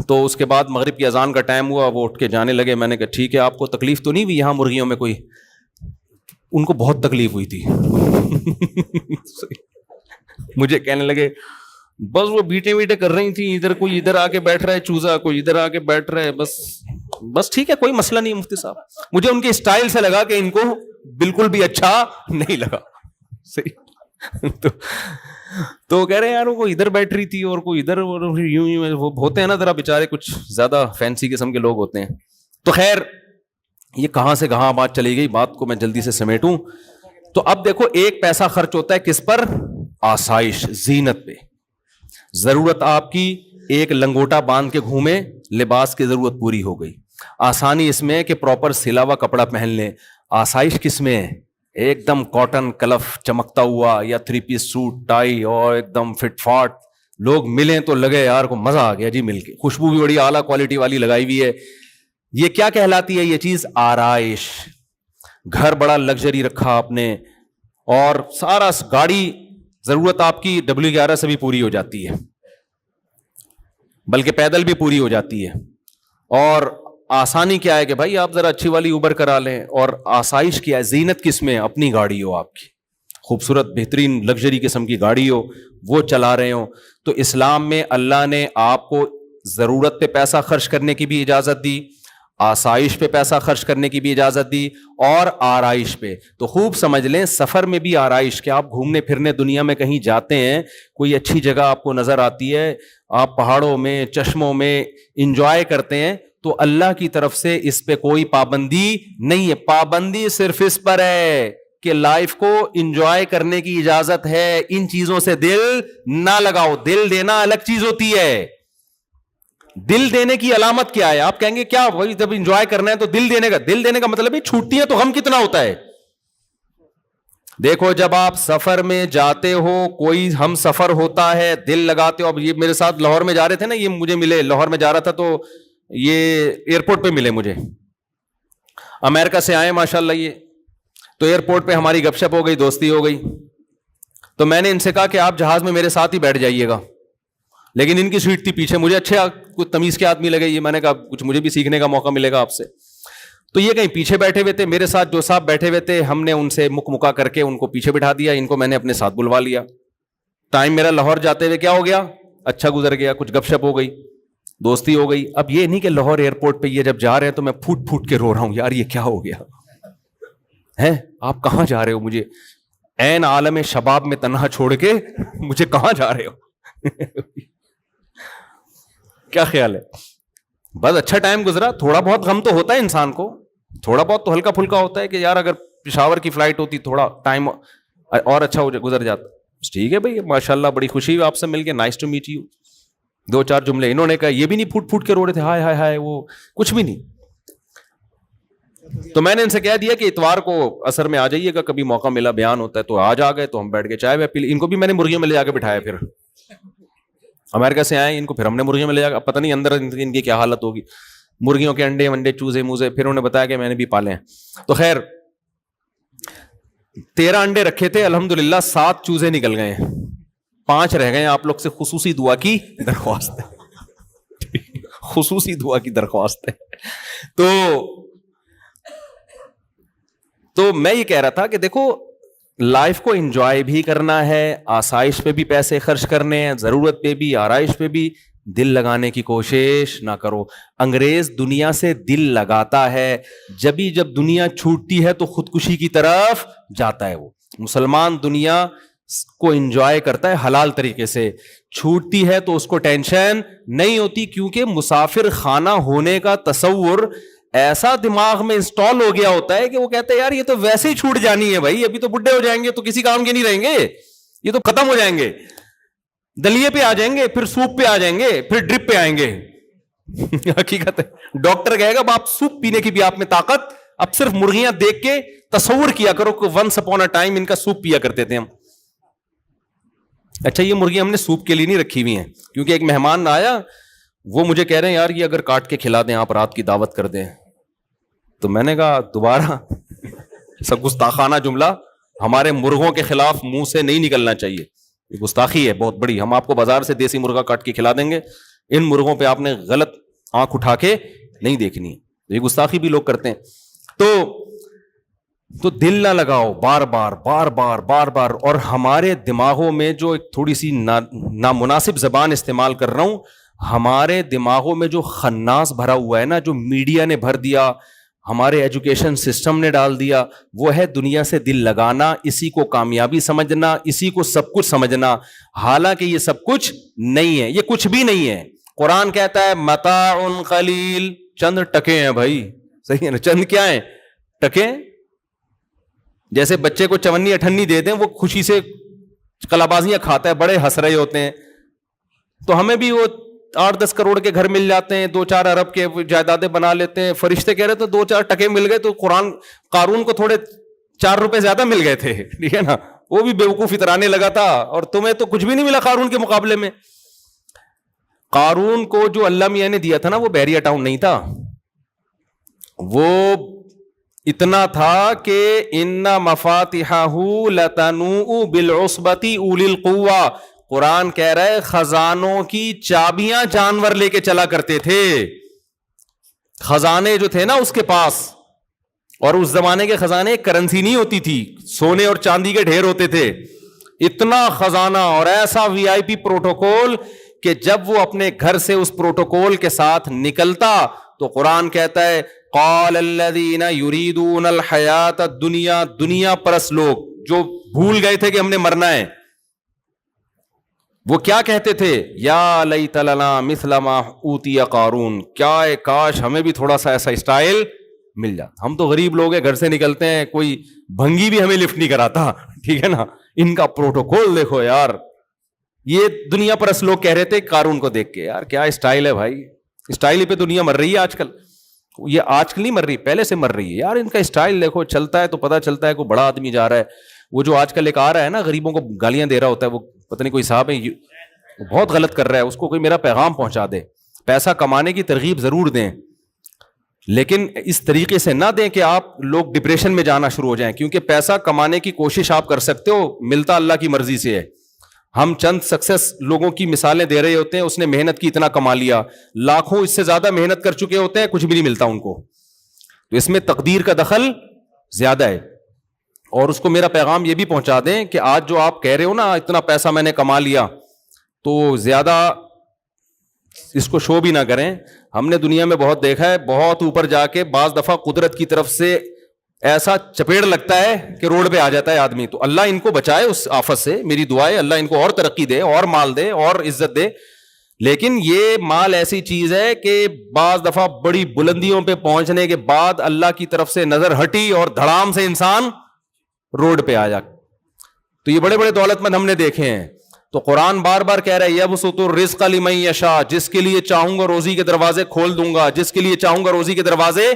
تو اس کے بعد مغرب کی اذان کا ٹائم ہوا, وہ اٹھ کے جانے لگے. میں نے کہا ٹھیک ہے, آپ کو تکلیف تو نہیں ہوئی یہاں مرغیوں میں کوئی؟ ان کو بہت تکلیف ہوئی تھی. مجھے کہنے لگے بس وہ بیٹے ویٹے کر رہی تھیں, ادھر کوئی ادھر آ کے بیٹھ رہا ہے چوزا, کوئی ادھر آ کے بیٹھ رہا ہے, بس ٹھیک ہے کوئی مسئلہ نہیں مفتی صاحب. مجھے ان کے اسٹائل سے لگا کہ ان کو بالکل بھی اچھا نہیں لگا. صحیح. تو کہہ رہے ہیں یار وہ ادھر بیٹھ رہی تھی اور کوئی ادھر, یوں وہ ہوتے ہیں نا ذرا بیچارے کچھ زیادہ فینسی قسم کے لوگ ہوتے ہیں. تو خیر یہ کہاں سے کہاں بات چلی گئی, بات کو میں جلدی سے سمیٹوں. تو اب دیکھو ایک پیسہ خرچ ہوتا ہے کس پر, آسائش زینت پہ. ضرورت آپ کی ایک لنگوٹا باندھ کے گھومے, لباس کی ضرورت پوری ہو گئی. آسانی اس میں کہ پراپر سلا ہوا کپڑا پہن لیں. آسائش کس میں ہے, ایک دم کاٹن کلف چمکتا ہوا, یا 3 پیس سوٹ ٹائی اور ایک دم فٹ فاٹ, لوگ ملیں تو لگے یار کو مزہ آ گیا جی مل کے, خوشبو بھی بڑی اعلیٰ کوالٹی والی لگائی ہوئی ہے. یہ کیا کہلاتی ہے یہ چیز, آرائش. گھر بڑا لگژری رکھا آپ نے, اور سارا گاڑی ضرورت آپ کی W11 سے بھی پوری ہو جاتی ہے, بلکہ پیدل بھی پوری ہو جاتی ہے. اور آسانی کیا ہے کہ بھائی آپ ذرا اچھی والی اوبر کرا لیں. اور آسائش کیا ہے, زینت کس میں, اپنی گاڑی ہو آپ کی, خوبصورت بہترین لگژری قسم کی گاڑی ہو, وہ چلا رہے ہو. تو اسلام میں اللہ نے آپ کو ضرورت پہ پیسہ خرچ کرنے کی بھی اجازت دی, آسائش پہ پیسہ خرچ کرنے کی بھی اجازت دی, اور آرائش پہ. تو خوب سمجھ لیں سفر میں بھی آرائش, کہ آپ گھومنے پھرنے دنیا میں کہیں جاتے ہیں, کوئی اچھی جگہ آپ کو نظر آتی ہے, آپ پہاڑوں میں چشموں میں انجوائے کرتے ہیں, تو اللہ کی طرف سے اس پہ کوئی پابندی نہیں ہے. پابندی صرف اس پر ہے کہ لائف کو انجوائے کرنے کی اجازت ہے, ان چیزوں سے دل نہ لگاؤ. دل دینا الگ چیز ہوتی ہے. دل دینے کی علامت کیا ہے, آپ کہیں گے کیا وہی جب انجوائے کرنا ہے تو دل دینے کا مطلب ہے چھوٹتی ہے تو غم کتنا ہوتا ہے. دیکھو جب آپ سفر میں جاتے ہو, کوئی ہم سفر ہوتا ہے, دل لگاتے ہو. اب یہ میرے ساتھ لاہور میں جا رہے تھے نا, یہ مجھے ملے, لاہور میں جا رہا تھا تو یہ ایئرپورٹ پہ ملے مجھے, امریکہ سے آئے ماشاءاللہ یہ. تو ایئرپورٹ پہ ہماری گپ شپ ہو گئی, دوستی ہو گئی. تو میں نے ان سے کہا کہ آپ جہاز میں میرے ساتھ ہی بیٹھ جائیے گا, لیکن ان کی سیٹ تھی پیچھے. مجھے اچھے کچھ تمیز کے آدمی لگے یہ, میں نے کہا کچھ مجھے بھی سیکھنے کا موقع ملے گا آپ سے. تو یہ کہیں پیچھے بیٹھے ہوئے تھے, میرے ساتھ جو صاحب بیٹھے ہوئے تھے ہم نے ان سے مکا کر کے ان کو پیچھے بٹھا دیا, ان کو میں نے اپنے ساتھ بلوا لیا. ٹائم میرا لاہور جاتے ہوئے کیا ہو گیا, اچھا گزر گیا, کچھ گپ شپ ہو گئی, دوستی ہو گئی. اب یہ نہیں کہ لاہور ایئرپورٹ پہ یہ جب جا رہے ہیں تو میں پھوٹ پھوٹ کے رو رہا ہوں, یار یہ کیا ہو گیا ہے, آپ کہاں جا رہے ہو, مجھے عین عالم شباب میں تنہا چھوڑ کے مجھے کہاں جا رہے ہو کیا خیال ہے؟ بس اچھا ٹائم گزرا. تھوڑا بہت غم تو ہوتا ہے انسان کو, تھوڑا بہت تو ہلکا پھلکا ہوتا ہے کہ یار اگر پشاور کی فلائٹ ہوتی تھوڑا ٹائم اور اچھا گزر جاتا. ٹھیک ہے بھائی, ماشاءاللہ بڑی خوشی ہوئی آپ سے مل کے, نائس ٹو میٹ یو. دو چار جملے انہوں نے کہا, یہ بھی نہیں پھوٹ پھوٹ کے رو رہے تھے ہائے ہائے ہائے, وہ کچھ بھی نہیں. تو میں نے ان سے کہہ دیا کہ اتوار کو عصر میں آ جائیے گا, کبھی موقع ملا بیان ہوتا ہے. تو آج آ گئے, تو ہم بیٹھ کے چائے وائے پی. ان کو بھی میں نے مرغیوں میں لے جا کے بٹھایا, پھر امریکہ سے آئے ان کو پھر ہم نے مرغیوں میں لے جا کے, پتہ نہیں اندر ان کی کیا حالت ہوگی, مرغیوں کے انڈے ونڈے چوزے موزے. پھر انہوں نے بتایا کہ میں نے بھی پالے ہیں. تو خیر 13 انڈے رکھے تھے, الحمدللہ 7 چوزے نکل گئے ہیں, 5 رہ گئے. آپ لوگ سے خصوصی دعا کی درخواست ہے, خصوصی دعا کی درخواست ہے. تو میں یہ کہہ رہا تھا کہ دیکھو لائف کو انجوائے بھی کرنا ہے, آسائش پہ بھی پیسے خرچ کرنے ہیں, ضرورت پہ بھی, آرائش پہ بھی. دل لگانے کی کوشش نہ کرو. انگریز دنیا سے دل لگاتا ہے, جب دنیا چھوٹتی ہے تو خودکشی کی طرف جاتا ہے. وہ مسلمان دنیا کو انجوائے کرتا ہے حلال طریقے سے, چھوٹتی ہے تو اس کو ٹینشن نہیں ہوتی, کیونکہ مسافر خانہ ہونے کا تصور ایسا دماغ میں انسٹال ہو گیا ہوتا ہے کہ وہ کہتے ہیں یار یہ تو ویسے ہی چھوٹ جانی ہے بھائی, ابھی تو بڈھے ہو جائیں گے تو کسی کام کے نہیں رہیں گے, یہ تو ختم ہو جائیں گے, دلیے پہ آ جائیں گے, پھر سوپ پہ آ جائیں گے, پھر ڈرپ پہ آئیں گے. حقیقت ہے, ڈاکٹر کہے گا باپ سوپ پینے کی بھی آپ میں طاقت, اب صرف مرغیاں دیکھ کے تصور کیا کرو کہ ونس اپون اے ٹائم ان کا سوپ پیا کرتے تھے ہم. اچھا یہ مرغیاں ہم نے سوپ کے لیے نہیں رکھی ہوئی ہیں, کیونکہ ایک مہمان آیا, وہ مجھے کہہ رہے ہیں یار یہ اگر کاٹ کے کھلا دیں آپ, رات کی دعوت کر دیں. تو میں نے کہا دوبارہ سب گستاخانہ جملہ ہمارے مرغوں کے خلاف منہ سے نہیں نکلنا چاہیے, یہ گستاخی ہے بہت بڑی. ہم آپ کو بازار سے دیسی مرغا کاٹ کے کھلا دیں گے, ان مرغوں پہ آپ نے غلط آنکھ اٹھا کے نہیں دیکھنی ہے, یہ گستاخی بھی لوگ کرتے ہیں. تو دل نہ لگاؤ بار بار بار بار بار بار. اور ہمارے دماغوں میں جو ایک تھوڑی سی نامناسب زبان استعمال کر رہا ہوں, ہمارے دماغوں میں جو خناس بھرا ہوا ہے نا, جو میڈیا نے بھر دیا, ہمارے ایجوکیشن سسٹم نے ڈال دیا, وہ ہے دنیا سے دل لگانا, اسی کو کامیابی سمجھنا, اسی کو سب کچھ سمجھنا. حالانکہ یہ سب کچھ نہیں ہے, یہ کچھ بھی نہیں ہے. قرآن کہتا ہے متاع قلیل, چند ٹکے ہیں بھائی, صحیح ہے نا, چند کیا ہیں ٹکے. جیسے بچے کو چونی اٹھنی دے دیں, وہ خوشی سے کلابازیاں کھاتا ہے, بڑے ہنس رہے ہوتے ہیں. تو ہمیں بھی وہ 8-10 کروڑ کے گھر مل جاتے ہیں, 2-4 ارب کے جائیدادیں بنا لیتے ہیں. فرشتے کہہ رہے تو 2-4 ٹکے مل گئے, تو قارون کو تھوڑے 4 روپے زیادہ مل گئے تھے, ٹھیک ہے نا, وہ بھی بیوقوف اترانے لگا تھا, اور تمہیں تو کچھ بھی نہیں ملا قارون کے مقابلے میں. قارون کو جو اللہ میاں نے دیا تھا نا, وہ بحریہ ٹاؤن نہیں تھا, وہ اتنا تھا کہ ان مفاتحہ لتنوء بالعصبۃ اولی القوہ. قرآن کہہ رہا ہے خزانوں کی چابیاں جانور لے کے چلا کرتے تھے. خزانے جو تھے نا اس کے پاس, اور اس زمانے کے خزانے کرنسی نہیں ہوتی تھی, سونے اور چاندی کے ڈھیر ہوتے تھے. اتنا خزانہ اور ایسا وی آئی پی پروٹوکول کہ جب وہ اپنے گھر سے اس پروٹوکول کے ساتھ نکلتا تو قرآن کہتا ہے قال الذین یریدون الحیات الدنیا, دنیا پرست لوگ جو بھول گئے تھے کہ ہم نے مرنا ہے, وہ کیا کہتے تھے, یا لیت لنا مثل ما اوتی قارون, کیا کاش ہمیں بھی تھوڑا سا ایسا اسٹائل مل جاتا. ہم تو غریب لوگ ہیں, گھر سے نکلتے ہیں, کوئی بھنگی بھی ہمیں لفٹ نہیں کراتا, ٹھیک ہے نا. ان کا پروٹوکول دیکھو یار. یہ دنیا پرست لوگ کہہ رہے تھے قارون کو دیکھ کے, یار کیا اسٹائل ہے بھائی, اسٹائل ہی پہ دنیا مر رہی ہے آج کل. یہ آج کل نہیں مر رہی, پہلے سے مر رہی ہے یار. ان کا اسٹائل دیکھو, چلتا ہے تو پتہ چلتا ہے کوئی بڑا آدمی جا رہا ہے, وہ جو آج کل ایک آ رہا ہے نا غریبوں کو گالیاں دے رہا ہوتا ہے, وہ پتہ نہیں کوئی صاحب ہے, وہ بہت غلط کر رہا ہے, اس کو کوئی میرا پیغام پہنچا دے. پیسہ کمانے کی ترغیب ضرور دیں, لیکن اس طریقے سے نہ دیں کہ آپ لوگ ڈپریشن میں جانا شروع ہو جائیں, کیونکہ پیسہ کمانے کی کوشش آپ کر سکتے ہو, ملتا اللہ کی مرضی سے ہے. ہم چند سکسیس لوگوں کی مثالیں دے رہے ہوتے ہیں, اس نے محنت کی اتنا کما لیا, لاکھوں اس سے زیادہ محنت کر چکے ہوتے ہیں, کچھ بھی نہیں ملتا ان کو. تو اس میں تقدیر کا دخل زیادہ ہے. اور اس کو میرا پیغام یہ بھی پہنچا دیں کہ آج جو آپ کہہ رہے ہو نا اتنا پیسہ میں نے کما لیا, تو زیادہ اس کو شو بھی نہ کریں. ہم نے دنیا میں بہت دیکھا ہے, بہت اوپر جا کے بعض دفعہ قدرت کی طرف سے ایسا چپیڑ لگتا ہے کہ روڈ پہ آ جاتا ہے آدمی. تو اللہ ان کو بچائے اس آفت سے, میری دعا ہے اللہ ان کو اور ترقی دے, اور مال دے, اور عزت دے. لیکن یہ مال ایسی چیز ہے کہ بعض دفعہ بڑی بلندیوں پہ پہنچنے کے بعد اللہ کی طرف سے نظر ہٹی اور دھڑام سے انسان روڈ پہ آ جا. تو یہ بڑے بڑے دولت مند ہم نے دیکھے ہیں. تو قرآن بار بار کہہ رہا ہے یبسط الرزق لمن یشاء, جس کے لیے چاہوں گا روزی کے دروازے کھول دوں گا, جس کے لیے چاہوں گا روزی کے دروازے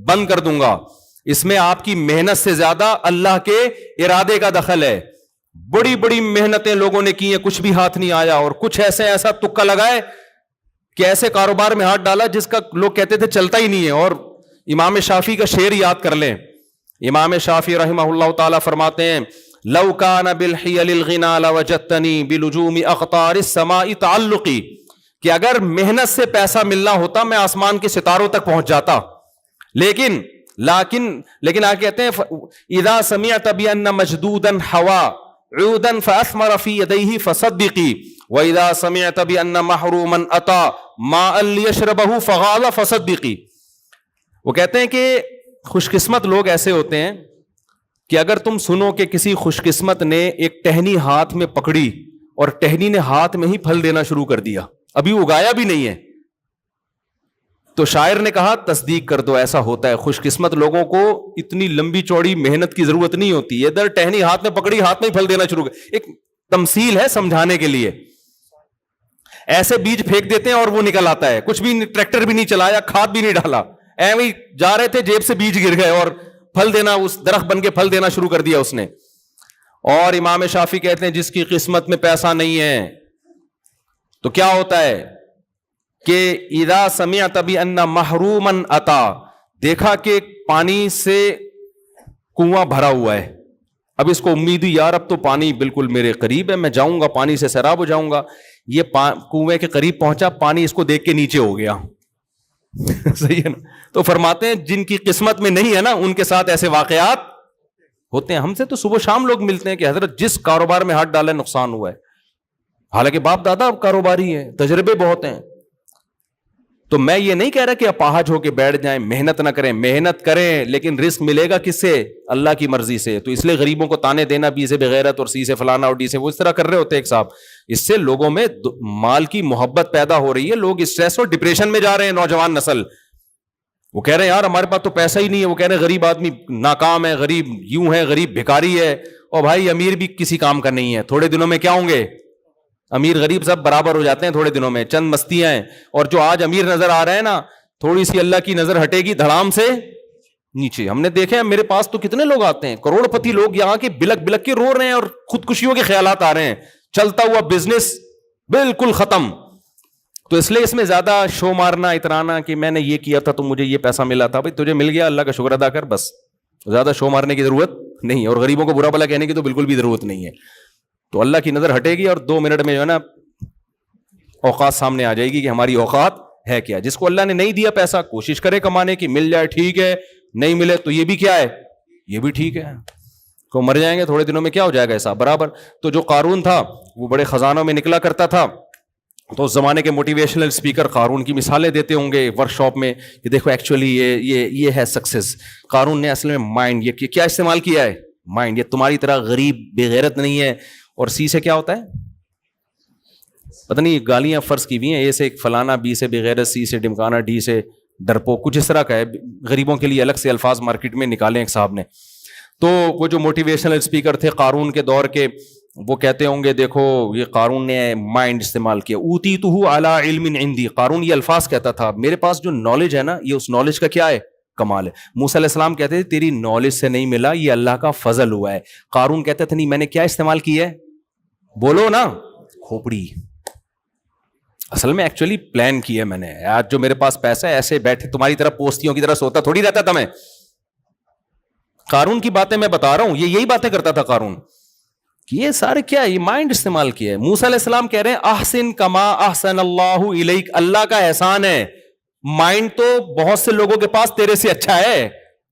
بند کر دوں گا. اس میں آپ کی محنت سے زیادہ اللہ کے ارادے کا دخل ہے. بڑی بڑی محنتیں لوگوں نے کی ہیں, کچھ بھی ہاتھ نہیں آیا, اور کچھ ایسا تکا لگائے کہ ایسے کاروبار میں ہاتھ ڈالا جس کا لوگ کہتے تھے چلتا ہی نہیں ہے. اور امام شافعی کا شعر یاد کر لیں. امام شافعی رحمہ اللہ تعالی فرماتے ہیں لو کان بالحیل الغنا لوجدتنی بلجوم اقطار السماء تعلقی, کہ اگر محنت سے پیسہ ملنا ہوتا میں آسمان کے ستاروں تک پہنچ جاتا. لیکن آگے کہتے ہیں اذا سمعت بان مجدودا حوا عودا فاثمر في يديه فصدقي واذا سمعت بان محروما اتى ماء ليشربه فغال فصدقي. وہ کہتے ہیں کہ خوش قسمت لوگ ایسے ہوتے ہیں کہ اگر تم سنو کہ کسی خوش قسمت نے ایک ٹہنی ہاتھ میں پکڑی اور ٹہنی نے ہاتھ میں ہی پھل دینا شروع کر دیا, ابھی اگایا بھی نہیں ہے, تو شاعر نے کہا تصدیق کر دو ایسا ہوتا ہے. خوش قسمت لوگوں کو اتنی لمبی چوڑی محنت کی ضرورت نہیں ہوتی, ادھر ٹہنی ہاتھ میں پکڑی, ہاتھ میں ہی پھل دینا شروع کر. ایک تمثیل ہے سمجھانے کے لیے. ایسے بیج پھینک دیتے ہیں اور وہ نکل آتا ہے, کچھ بھی ٹریکٹر بھی نہیں چلایا, کھاد بھی نہیں ڈالا, ایویں ہی جا رہے تھے جیب سے بیج گر گئے اور پھل دینا, اس درخت بن کے پھل دینا شروع کر دیا اس نے. اور امام شافعی کہتے ہیں جس کی قسمت میں پیسہ نہیں ہے تو کیا ہوتا ہے کہ اذا سمعت بان محروما اتا, دیکھا کہ پانی سے کنواں بھرا ہوا ہے, اب اس کو امید ہوئی یار اب تو پانی بالکل میرے قریب ہے, میں جاؤں گا پانی سے سیراب ہو جاؤں گا. یہ کنویں کے قریب پہنچا, پانی اس کو دیکھ کے نیچے ہو گیا. صحیح ہے نا. تو فرماتے ہیں جن کی قسمت میں نہیں ہے نا ان کے ساتھ ایسے واقعات ہوتے ہیں. ہم سے تو صبح شام لوگ ملتے ہیں کہ حضرت جس کاروبار میں ہاتھ ڈالا نقصان ہوا ہے, حالانکہ باپ دادا کاروباری ہیں, تجربے بہت ہیں. تو میں یہ نہیں کہہ رہا کہ اپاہج ہو کے بیٹھ جائیں, محنت نہ کریں, محنت کریں, لیکن رزق ملے گا کس سے؟ اللہ کی مرضی سے. تو اس لیے غریبوں کو تانے دینا, بی سے بغیرت اور سی سے فلانا اور ڈی سے, وہ اس طرح کر رہے ہوتے ہیں ایک صاحب. اس سے لوگوں میں مال کی محبت پیدا ہو رہی ہے, لوگ اسٹریس اور ڈپریشن میں جا رہے ہیں. نوجوان نسل وہ کہہ رہے ہیں یار ہمارے پاس تو پیسہ ہی نہیں ہے, وہ کہہ رہے ہیں غریب آدمی ناکام ہے, غریب یوں ہے, غریب بھکاری ہے. اور بھائی امیر بھی کسی کام کا نہیں ہے, تھوڑے دنوں میں کیا ہوں گے؟ امیر غریب سب برابر ہو جاتے ہیں تھوڑے دنوں میں, چند مستیاں ہیں. اور جو آج امیر نظر آ رہے ہیں نا, تھوڑی سی اللہ کی نظر ہٹے گی دھڑام سے نیچے. ہم نے دیکھے ہیں, میرے پاس تو کتنے لوگ آتے ہیں, کروڑ پتی لوگ یہاں کے بلک بلک کے رو رہے ہیں اور خودکشیوں کے خیالات آ رہے ہیں, چلتا ہوا بزنس بالکل ختم. تو اس لیے اس میں زیادہ شو مارنا, اترانا کہ میں نے یہ کیا تھا تو مجھے یہ پیسہ ملا تھا, بھائی تجھے مل گیا اللہ کا شکر ادا کر, بس. زیادہ شو مارنے کی ضرورت نہیں ہے, اور غریبوں کو برا بھلا کہنے کی تو بالکل بھی ضرورت نہیں ہے. تو اللہ کی نظر ہٹے گی اور 2 منٹ میں جو ہے نا اوقات سامنے آ جائے گی کہ ہماری اوقات ہے کیا. جس کو اللہ نے نہیں دیا پیسہ, کوشش کرے کمانے کی, مل جائے ٹھیک ہے, نہیں ملے تو یہ بھی کیا ہے, یہ بھی ٹھیک ہے. کو مر جائیں گے تھوڑے دنوں میں, کیا ہو جائے گا ایسا برابر. تو جو قارون تھا وہ بڑے خزانوں میں نکلا کرتا تھا, تو اس زمانے کے موٹیویشنل اسپیکر قارون کی مثالیں دیتے ہوں گے ورک شاپ میں کہ دیکھو ایکچولی یہ ہے سکسیس. قارون نے اصل میں مائنڈ, یہ کیا استعمال کیا ہے, مائنڈ. یہ تمہاری طرح غریب بے غیرت نہیں ہے. اور سی سے کیا ہوتا ہے پتہ نہیں, گالیاں فرض کی ہوئی ہیں, اے سے فلانا, بی سے بے غیرت, سی سے ڈمکانا, ڈی سے ڈرپو, کچھ اس طرح کا ہے. غریبوں کے لیے الگ سے الفاظ مارکیٹ میں نکالے ایک صاحب نے. تو وہ جو موٹیویشنل اسپیکر تھے قارون کے دور کے, وہ کہتے ہوں گے دیکھو یہ قارون نے مائنڈ استعمال کیا. اوتیتہ علی علم عندی, قارون یہ الفاظ کہتا تھا میرے پاس جو نالج ہے نا, یہ اس نالج کا کیا ہے, کمال ہے. موسیٰ علیہ السلام کہتے تھے تیری نالج سے نہیں ملا, یہ اللہ کا فضل ہوا ہے. قارون کہتے تھے نہیں میں نے کیا استعمال کیا ہے, بولو نا, کھوپڑی. اصل میں ایکچولی پلان کیا ہے میں نے. آج جو میرے پاس پیسہ ہے ایسے بیٹھے تمہاری طرح پوستیوں کی طرح سوتا تھوڑی رہتا تھا میں. قارون کی باتیں میں بتا رہا ہوں, یہ یہی باتیں کرتا تھا قارون. یہ سارے کیا ہے, یہ مائنڈ استعمال کیا ہے. موسیٰ علیہ السلام کہہ رہے ہیں احسن کما احسن اللہ الیک, اللہ کا احسان ہے. مائنڈ تو بہت سے لوگوں کے پاس تیرے سے اچھا ہے.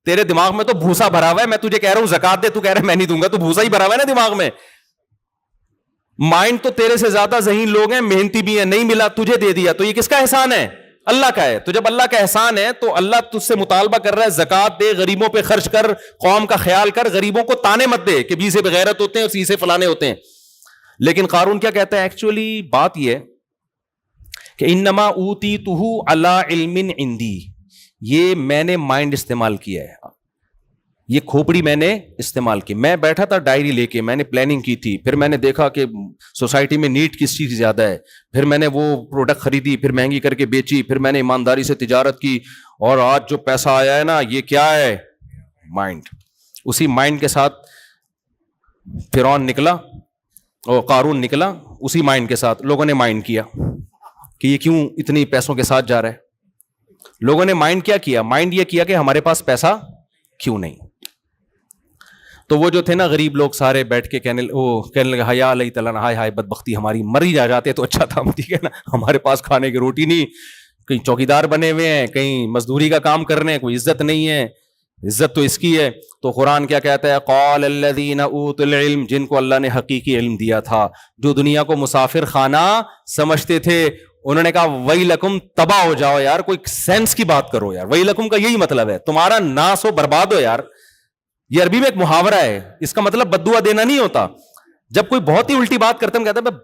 تیرے دماغ میں تو بھوسا بھرا ہوا ہے. میں تجھے کہہ رہا ہوں زکات دے, تو کہہ رہا ہے میں نہیں دوں گا, تو بھوسا ہی بھرا ہوا ہے نا دماغ میں. مائنڈ تو تیرے سے زیادہ ذہین لوگ ہیں, محنتی بھی ہیں, نہیں ملا تجھے دے دیا, تو یہ کس کا احسان ہے؟ اللہ کا ہے. تو جب اللہ کا احسان ہے تو اللہ تجھ سے مطالبہ کر رہا ہے زکات دے, غریبوں پہ خرچ کر, قوم کا خیال کر, غریبوں کو تانے مت دے کہ بی سے بغیرت ہوتے ہیں, سی سے فلانے ہوتے ہیں. لیکن قارون کیا کہتا ہے, ایکچولی بات یہ ہے کہ انما اوتیتہ علی علم عندی, یہ میں نے مائنڈ استعمال کیا ہے, یہ کھوپڑی میں نے استعمال کی. میں بیٹھا تھا ڈائری لے کے, میں نے پلاننگ کی تھی, پھر میں نے دیکھا کہ سوسائٹی میں نیڈ کس چیز زیادہ ہے, پھر میں نے وہ پروڈکٹ خریدی, پھر مہنگی کر کے بیچی, پھر میں نے ایمانداری سے تجارت کی, اور آج جو پیسہ آیا ہے نا یہ کیا ہے, مائنڈ. اسی مائنڈ کے ساتھ فرعون نکلا اور قارون نکلا, اسی مائنڈ کے ساتھ لوگوں نے مائنڈ کیا کہ یہ کیوں اتنی پیسوں کے ساتھ جا رہا ہے. لوگوں نے مائنڈ کیا کیا, مائنڈ یہ کیا کہ ہمارے پاس پیسہ کیوں نہیں. تو وہ جو تھے نا غریب لوگ سارے بیٹھ کے کہنے لگے حیا علیہ تعالیٰ, ہائے ہائے بدبختی ہماری, مر ہی جا جاتے تو اچھا تھا, ٹھیک ہے نا, ہمارے پاس کھانے کی روٹی نہیں, کہیں چوکیدار بنے ہوئے ہیں, کہیں مزدوری کا کام کر رہے ہیں, کوئی عزت نہیں ہے, عزت تو اس کی ہے. تو قرآن کیا کہتا ہے, قال الذین اوتوا العلم, جن کو اللہ نے حقیقی علم دیا تھا, جو دنیا کو مسافر خانہ سمجھتے تھے, انہوں نے کہا ویلکم, تباہ ہو جاؤ یار, کوئی سینس کی بات کرو یار. ویلکم کا یہی مطلب ہے تمہارا ناس ہو, برباد ہو یار. یہ عربی میں ایک محاورہ ہے, اس کا مطلب بد دعا دینا نہیں ہوتا. جب کوئی بہت ہی الٹی بات کرتا ہے, کہتا ہے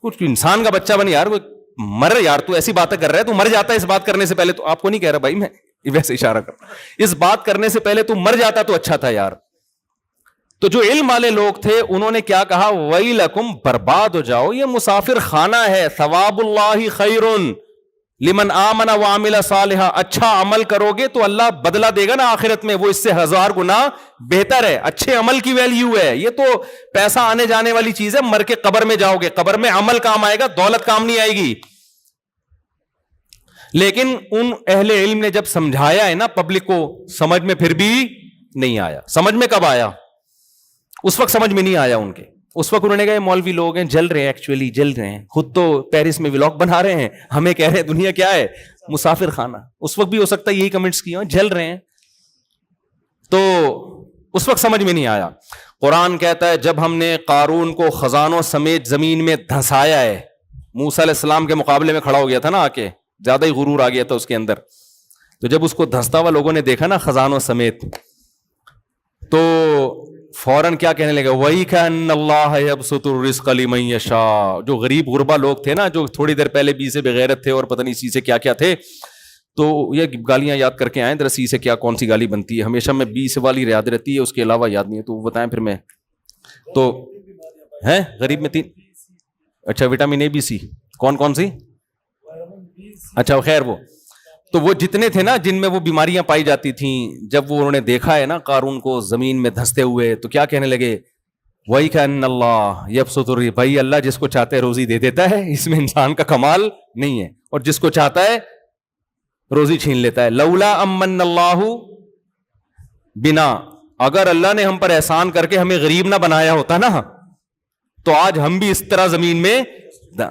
کچھ انسان کا بچہ بن یار, کوئی مر یار, تو ایسی باتیں کر رہا ہے, تو مر جاتا ہے اس بات کرنے سے پہلے. تو آپ کو نہیں کہہ رہا بھائی, میں ویسے اشارہ کر رہا ہوں, اس بات کرنے سے پہلے تو مر جاتا تو اچھا تھا یار. تو جو علم والے لوگ تھے انہوں نے کیا کہا, ویلکم, برباد ہو جاؤ, یہ مسافر خانہ ہے. ثواب اللہ خیر لمن آمن وعمل صالحا, اچھا عمل کرو گے تو اللہ بدلہ دے گا نا آخرت میں, وہ اس سے 1000 گنا بہتر ہے. اچھے عمل کی ویلیو ہے. یہ تو پیسہ آنے جانے والی چیز ہے, مر کے قبر میں جاؤ گے, قبر میں عمل کام آئے گا, دولت کام نہیں آئے گی. لیکن ان اہل علم نے جب سمجھایا ہے نا پبلک کو, سمجھ میں پھر بھی نہیں آیا. سمجھ میں کب آیا؟ اس وقت سمجھ میں نہیں آیا ان کے. اس وقت انہوں نے کہا مولوی لوگ ہیں, جل رہے ہیں, ایکچولی جل رہے ہیں, خود تو پیرس میں ولاگ بنا رہے ہیں, ہمیں کہہ رہے ہیں دنیا کیا ہے, مسافر خانہ. اس وقت بھی ہو سکتا ہے یہی کمنٹس کیے ہوں, جل رہے ہیں. تو اس وقت سمجھ میں نہیں آیا. قرآن کہتا ہے جب ہم نے قارون کو خزانوں سمیت زمین میں دھنسایا ہے, موسیٰ علیہ السلام کے مقابلے میں کھڑا ہو گیا تھا نا, آ کے زیادہ ہی غرور آ گیا تھا اس کے اندر. تو جب اس کو دھنستا ہوا لوگوں نے دیکھا نا خزانوں سمیت, تو فوراً کیا کہنے لگا, وہی کہ ان اللہ یبسط الرزق لمن یشاء. جو غریب غربا لوگ تھے نا, جو تھوڑی دیر پہلے بی سے بغیرت تھے اور پتہ نہیں سی سے کیا کیا تھے, تو یہ گالیاں یاد کر کے آئیں ذرا, سی سے کیا کون سی گالی بنتی ہے. ہمیشہ میں بی سے والی یاد رہتی ہے, اس کے علاوہ یاد نہیں ہے, تو بتائیں پھر میں. تو ہیں غریب میں 3, اچھا وٹامن اے بی سی, کون کون سی, اچھا خیر وہ تو وہ جتنے تھے نا جن میں وہ بیماریاں پائی جاتی تھیں, جب وہ انہوں نے دیکھا ہے نا قارون کو زمین میں دھنستے ہوئے, تو کیا کہنے لگے, وہی کہ ان اللہ یبسط الرزق, بھائی اللہ جس کو چاہتا ہے روزی دے دیتا ہے, اس میں انسان کا کمال نہیں ہے, اور جس کو چاہتا ہے روزی چھین لیتا ہے. لولا امن اللہ بنا, اگر اللہ نے ہم پر احسان کر کے ہمیں غریب نہ بنایا ہوتا نا, تو آج ہم بھی اس طرح زمین میں,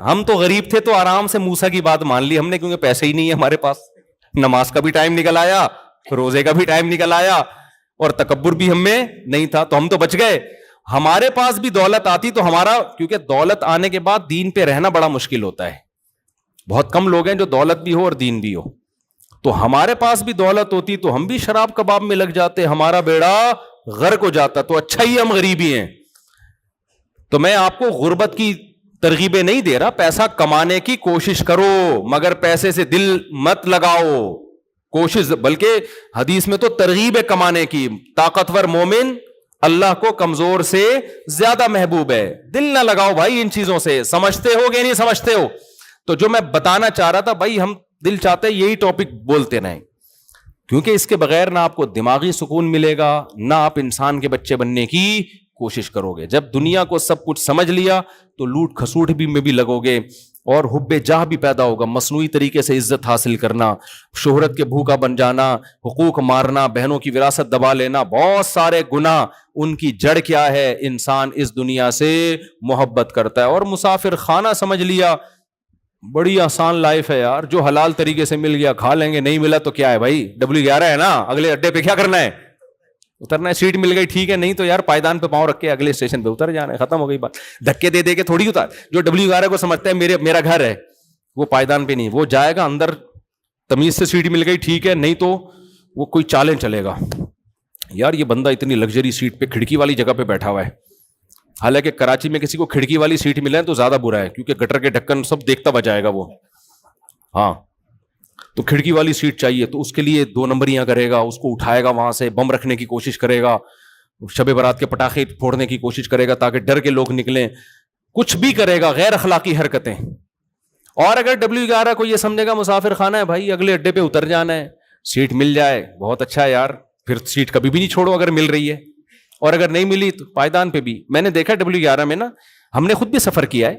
ہم تو غریب تھے تو آرام سے موسیٰ کی بات مان لی ہم نے, کیونکہ پیسے ہی نہیں ہے ہمارے پاس, نماز کا بھی ٹائم نکل آیا, روزے کا بھی ٹائم نکل آیا, اور تکبر بھی ہم میں نہیں تھا, تو ہم تو بچ گئے. ہمارے پاس بھی دولت آتی تو ہمارا, کیونکہ دولت آنے کے بعد دین پہ رہنا بڑا مشکل ہوتا ہے, بہت کم لوگ ہیں جو دولت بھی ہو اور دین بھی ہو. تو ہمارے پاس بھی دولت ہوتی تو ہم بھی شراب کباب میں لگ جاتے, ہمارا بیڑا غرق ہو جاتا. تو اچھا ہی ہم غریبی ہیں. تو میں آپ کو غربت کی ترغیبیں نہیں دے رہا, پیسہ کمانے کی کوشش کرو, مگر پیسے سے دل مت لگاؤ, کوشش, بلکہ حدیث میں تو ترغیب ہے کمانے کی. طاقتور مومن اللہ کو کمزور سے زیادہ محبوب ہے. دل نہ لگاؤ بھائی ان چیزوں سے, سمجھتے ہو کہ نہیں سمجھتے ہو. تو جو میں بتانا چاہ رہا تھا بھائی, ہم دل چاہتے یہی ٹاپک بولتے رہیں, کیونکہ اس کے بغیر نہ آپ کو دماغی سکون ملے گا, نہ آپ انسان کے بچے بننے کی کوشش کرو گے. جب دنیا کو سب کچھ سمجھ لیا تو لوٹ کھسوٹ میں بھی لگو گے, اور حب جاہ بھی پیدا ہوگا, مصنوعی طریقے سے عزت حاصل کرنا, شہرت کے بھوکا بن جانا, حقوق مارنا, بہنوں کی وراثت دبا لینا, بہت سارے گناہ. ان کی جڑ کیا ہے؟ انسان اس دنیا سے محبت کرتا ہے. اور مسافر خانہ سمجھ لیا, بڑی آسان لائف ہے یار, جو حلال طریقے سے مل گیا کھا لیں گے, نہیں ملا تو کیا ہے بھائی, W11 ہے نا, اگلے اڈے پہ کیا کرنا ہے؟ اترنا ہے. سیٹ مل گئی ٹھیک ہے, نہیں تو یار پائدان پہ پاؤں رکھ کے اگلے اسٹیشن پہ اتر جانا ہے, ختم ہو گئی بات. دھکے دے دے کے تھوڑی اتار. جو W11 کو سمجھتا ہے میرا گھر ہے, وہ پائدان پہ نہیں, وہ جائے گا اندر, تمیز سے سیٹ مل گئی ٹھیک ہے, نہیں تو وہ کوئی چالیں چلے گا. یار یہ بندہ اتنی لگژری سیٹ پہ کھڑکی والی جگہ پہ بیٹھا ہوا ہے. حالانکہ کراچی میں کسی کو کھڑکی والی سیٹ ملے تو زیادہ برا ہے, کیونکہ گٹر کے ڈھکن سب دیکھتا بجائے گا وہ. ہاں تو کھڑکی والی سیٹ چاہیے, تو اس کے لیے 2 نمبریاں کرے گا, اس کو اٹھائے گا, وہاں سے بم رکھنے کی کوشش کرے گا, شب برات کے پٹاخے پھوڑنے کی کوشش کرے گا تاکہ ڈر کے لوگ نکلیں, کچھ بھی کرے گا, غیر اخلاقی حرکتیں. اور اگر W11 کو یہ سمجھے گا مسافر خانہ ہے بھائی, اگلے اڈے پہ اتر جانا ہے, سیٹ مل جائے بہت اچھا ہے یار, پھر سیٹ کبھی بھی نہیں چھوڑو اگر مل رہی ہے, اور اگر نہیں ملی تو پائدان پہ بھی. میں نے دیکھا W11 میں نا, ہم نے خود بھی سفر کیا ہے,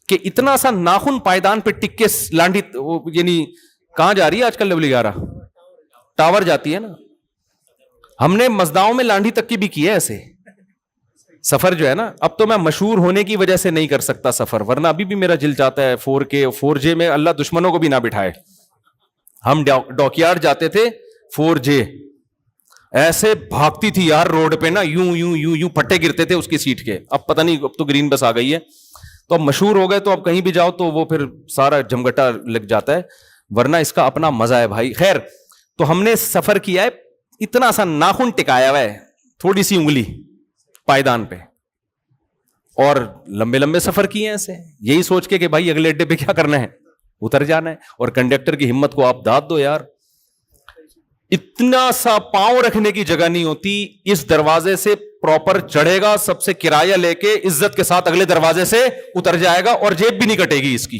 کہ اتنا سا ناخن پائدان پہ ٹک کے لانڈی, یعنی کہاں جا رہی ہے آج کل W11 ٹاور جاتی ہے نا, ہم نے مزداؤں میں لانڈی تک کی بھی کی ہے ایسے سفر جو ہے نا. اب تو میں مشہور ہونے کی وجہ سے نہیں کر سکتا سفر, ورنہ ابھی بھی میرا دل چاہتا ہے 4K 4J میں, اللہ دشمنوں کو بھی نہ بٹھائے. ہم ڈاکیارڈ جاتے تھے 4J, ایسے بھاگتی تھی یار روڈ پہ نا, یوں یوں یوں یوں پھٹے گرتے تھے اس کی سیٹ کے. اب پتہ نہیں, اب تو گرین بس آ گئی ہے, تو اب مشہور ہو گئے, تو اب کہیں بھی جاؤ تو وہ پھر سارا جمگٹا لگ جاتا ہے, ورنہ اس کا اپنا مزہ ہے بھائی. خیر, تو ہم نے سفر کیا ہے, اتنا سا ناخن ٹکایا ہوا ہے, تھوڑی سی انگلی پائدان پہ, اور لمبے لمبے سفر کیے ہیں ایسے, یہی سوچ کے کہ بھائی اگلے اڈے پہ کیا کرنا ہے, اتر جانا ہے. اور کنڈکٹر کی ہمت کو آپ داد دو یار, اتنا سا پاؤں رکھنے کی جگہ نہیں ہوتی, اس دروازے سے پراپر چڑھے گا, سب سے کرایہ لے کے عزت کے ساتھ اگلے دروازے سے اتر جائے گا, اور جیب بھی نہیں کٹے گی اس کی,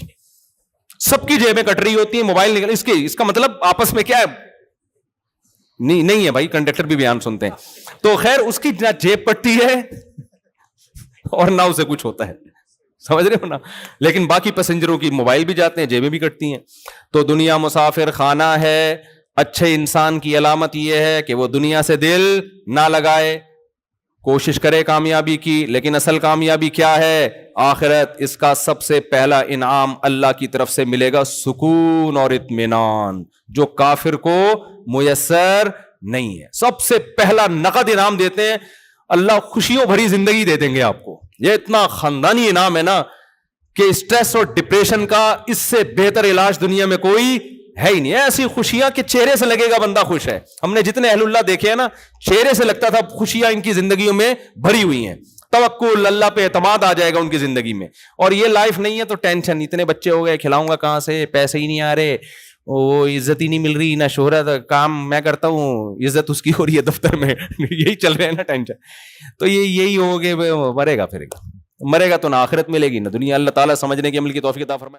سب کی جیبیں کٹ رہی ہوتی ہیں, موبائل نکل اس کا مطلب آپس میں کیا ہے, نہیں ہے بھائی, کنڈکٹر بھی بیان سنتے ہیں. تو خیر, اس کی نہ جیب کٹتی ہے اور نہ اسے کچھ ہوتا ہے, سمجھ رہے ہو نا. لیکن باقی پیسنجروں کی موبائل بھی جاتے ہیں, جیبیں بھی کٹتی ہیں. تو دنیا مسافر خانہ ہے. اچھے انسان کی علامت یہ ہے کہ وہ دنیا سے دل نہ لگائے, کوشش کرے کامیابی کی, لیکن اصل کامیابی کیا ہے؟ آخرت. اس کا سب سے پہلا انعام اللہ کی طرف سے ملے گا سکون اور اطمینان, جو کافر کو میسر نہیں ہے. سب سے پہلا نقد انعام دیتے ہیں, اللہ خوشیوں بھری زندگی دے دیں گے آپ کو. یہ اتنا خاندانی انعام ہے نا کہ اسٹریس اور ڈپریشن کا اس سے بہتر علاج دنیا میں کوئی ہے ہی نہیں. ایسی خوشیاں کہ چہرے سے لگے گا بندہ خوش ہے. ہم نے جتنے اہل اللہ دیکھے ہیں نا, چہرے سے لگتا تھا خوشیاں ان کی زندگیوں میں بھری ہوئی ہیں, توکل اللہ پہ اعتماد آ جائے گا ان کی زندگی میں. اور یہ لائف نہیں ہے تو ٹینشن, اتنے بچے ہو گئے, کھلاؤں گا کہاں سے, پیسے ہی نہیں آ رہے, وہ عزت ہی نہیں مل رہی, نہ شہرت, کام میں کرتا ہوں, عزت اس کی ہو رہی ہے دفتر میں, یہی چل رہے ہیں نا ٹینشن. تو یہی ہو گئے, مرے گا پھر مرے گا تو نہ آخرت ملے گی نہ دنیا. اللہ تعالیٰ سمجھنے کی عمل کی توفیق عطا فرمائے.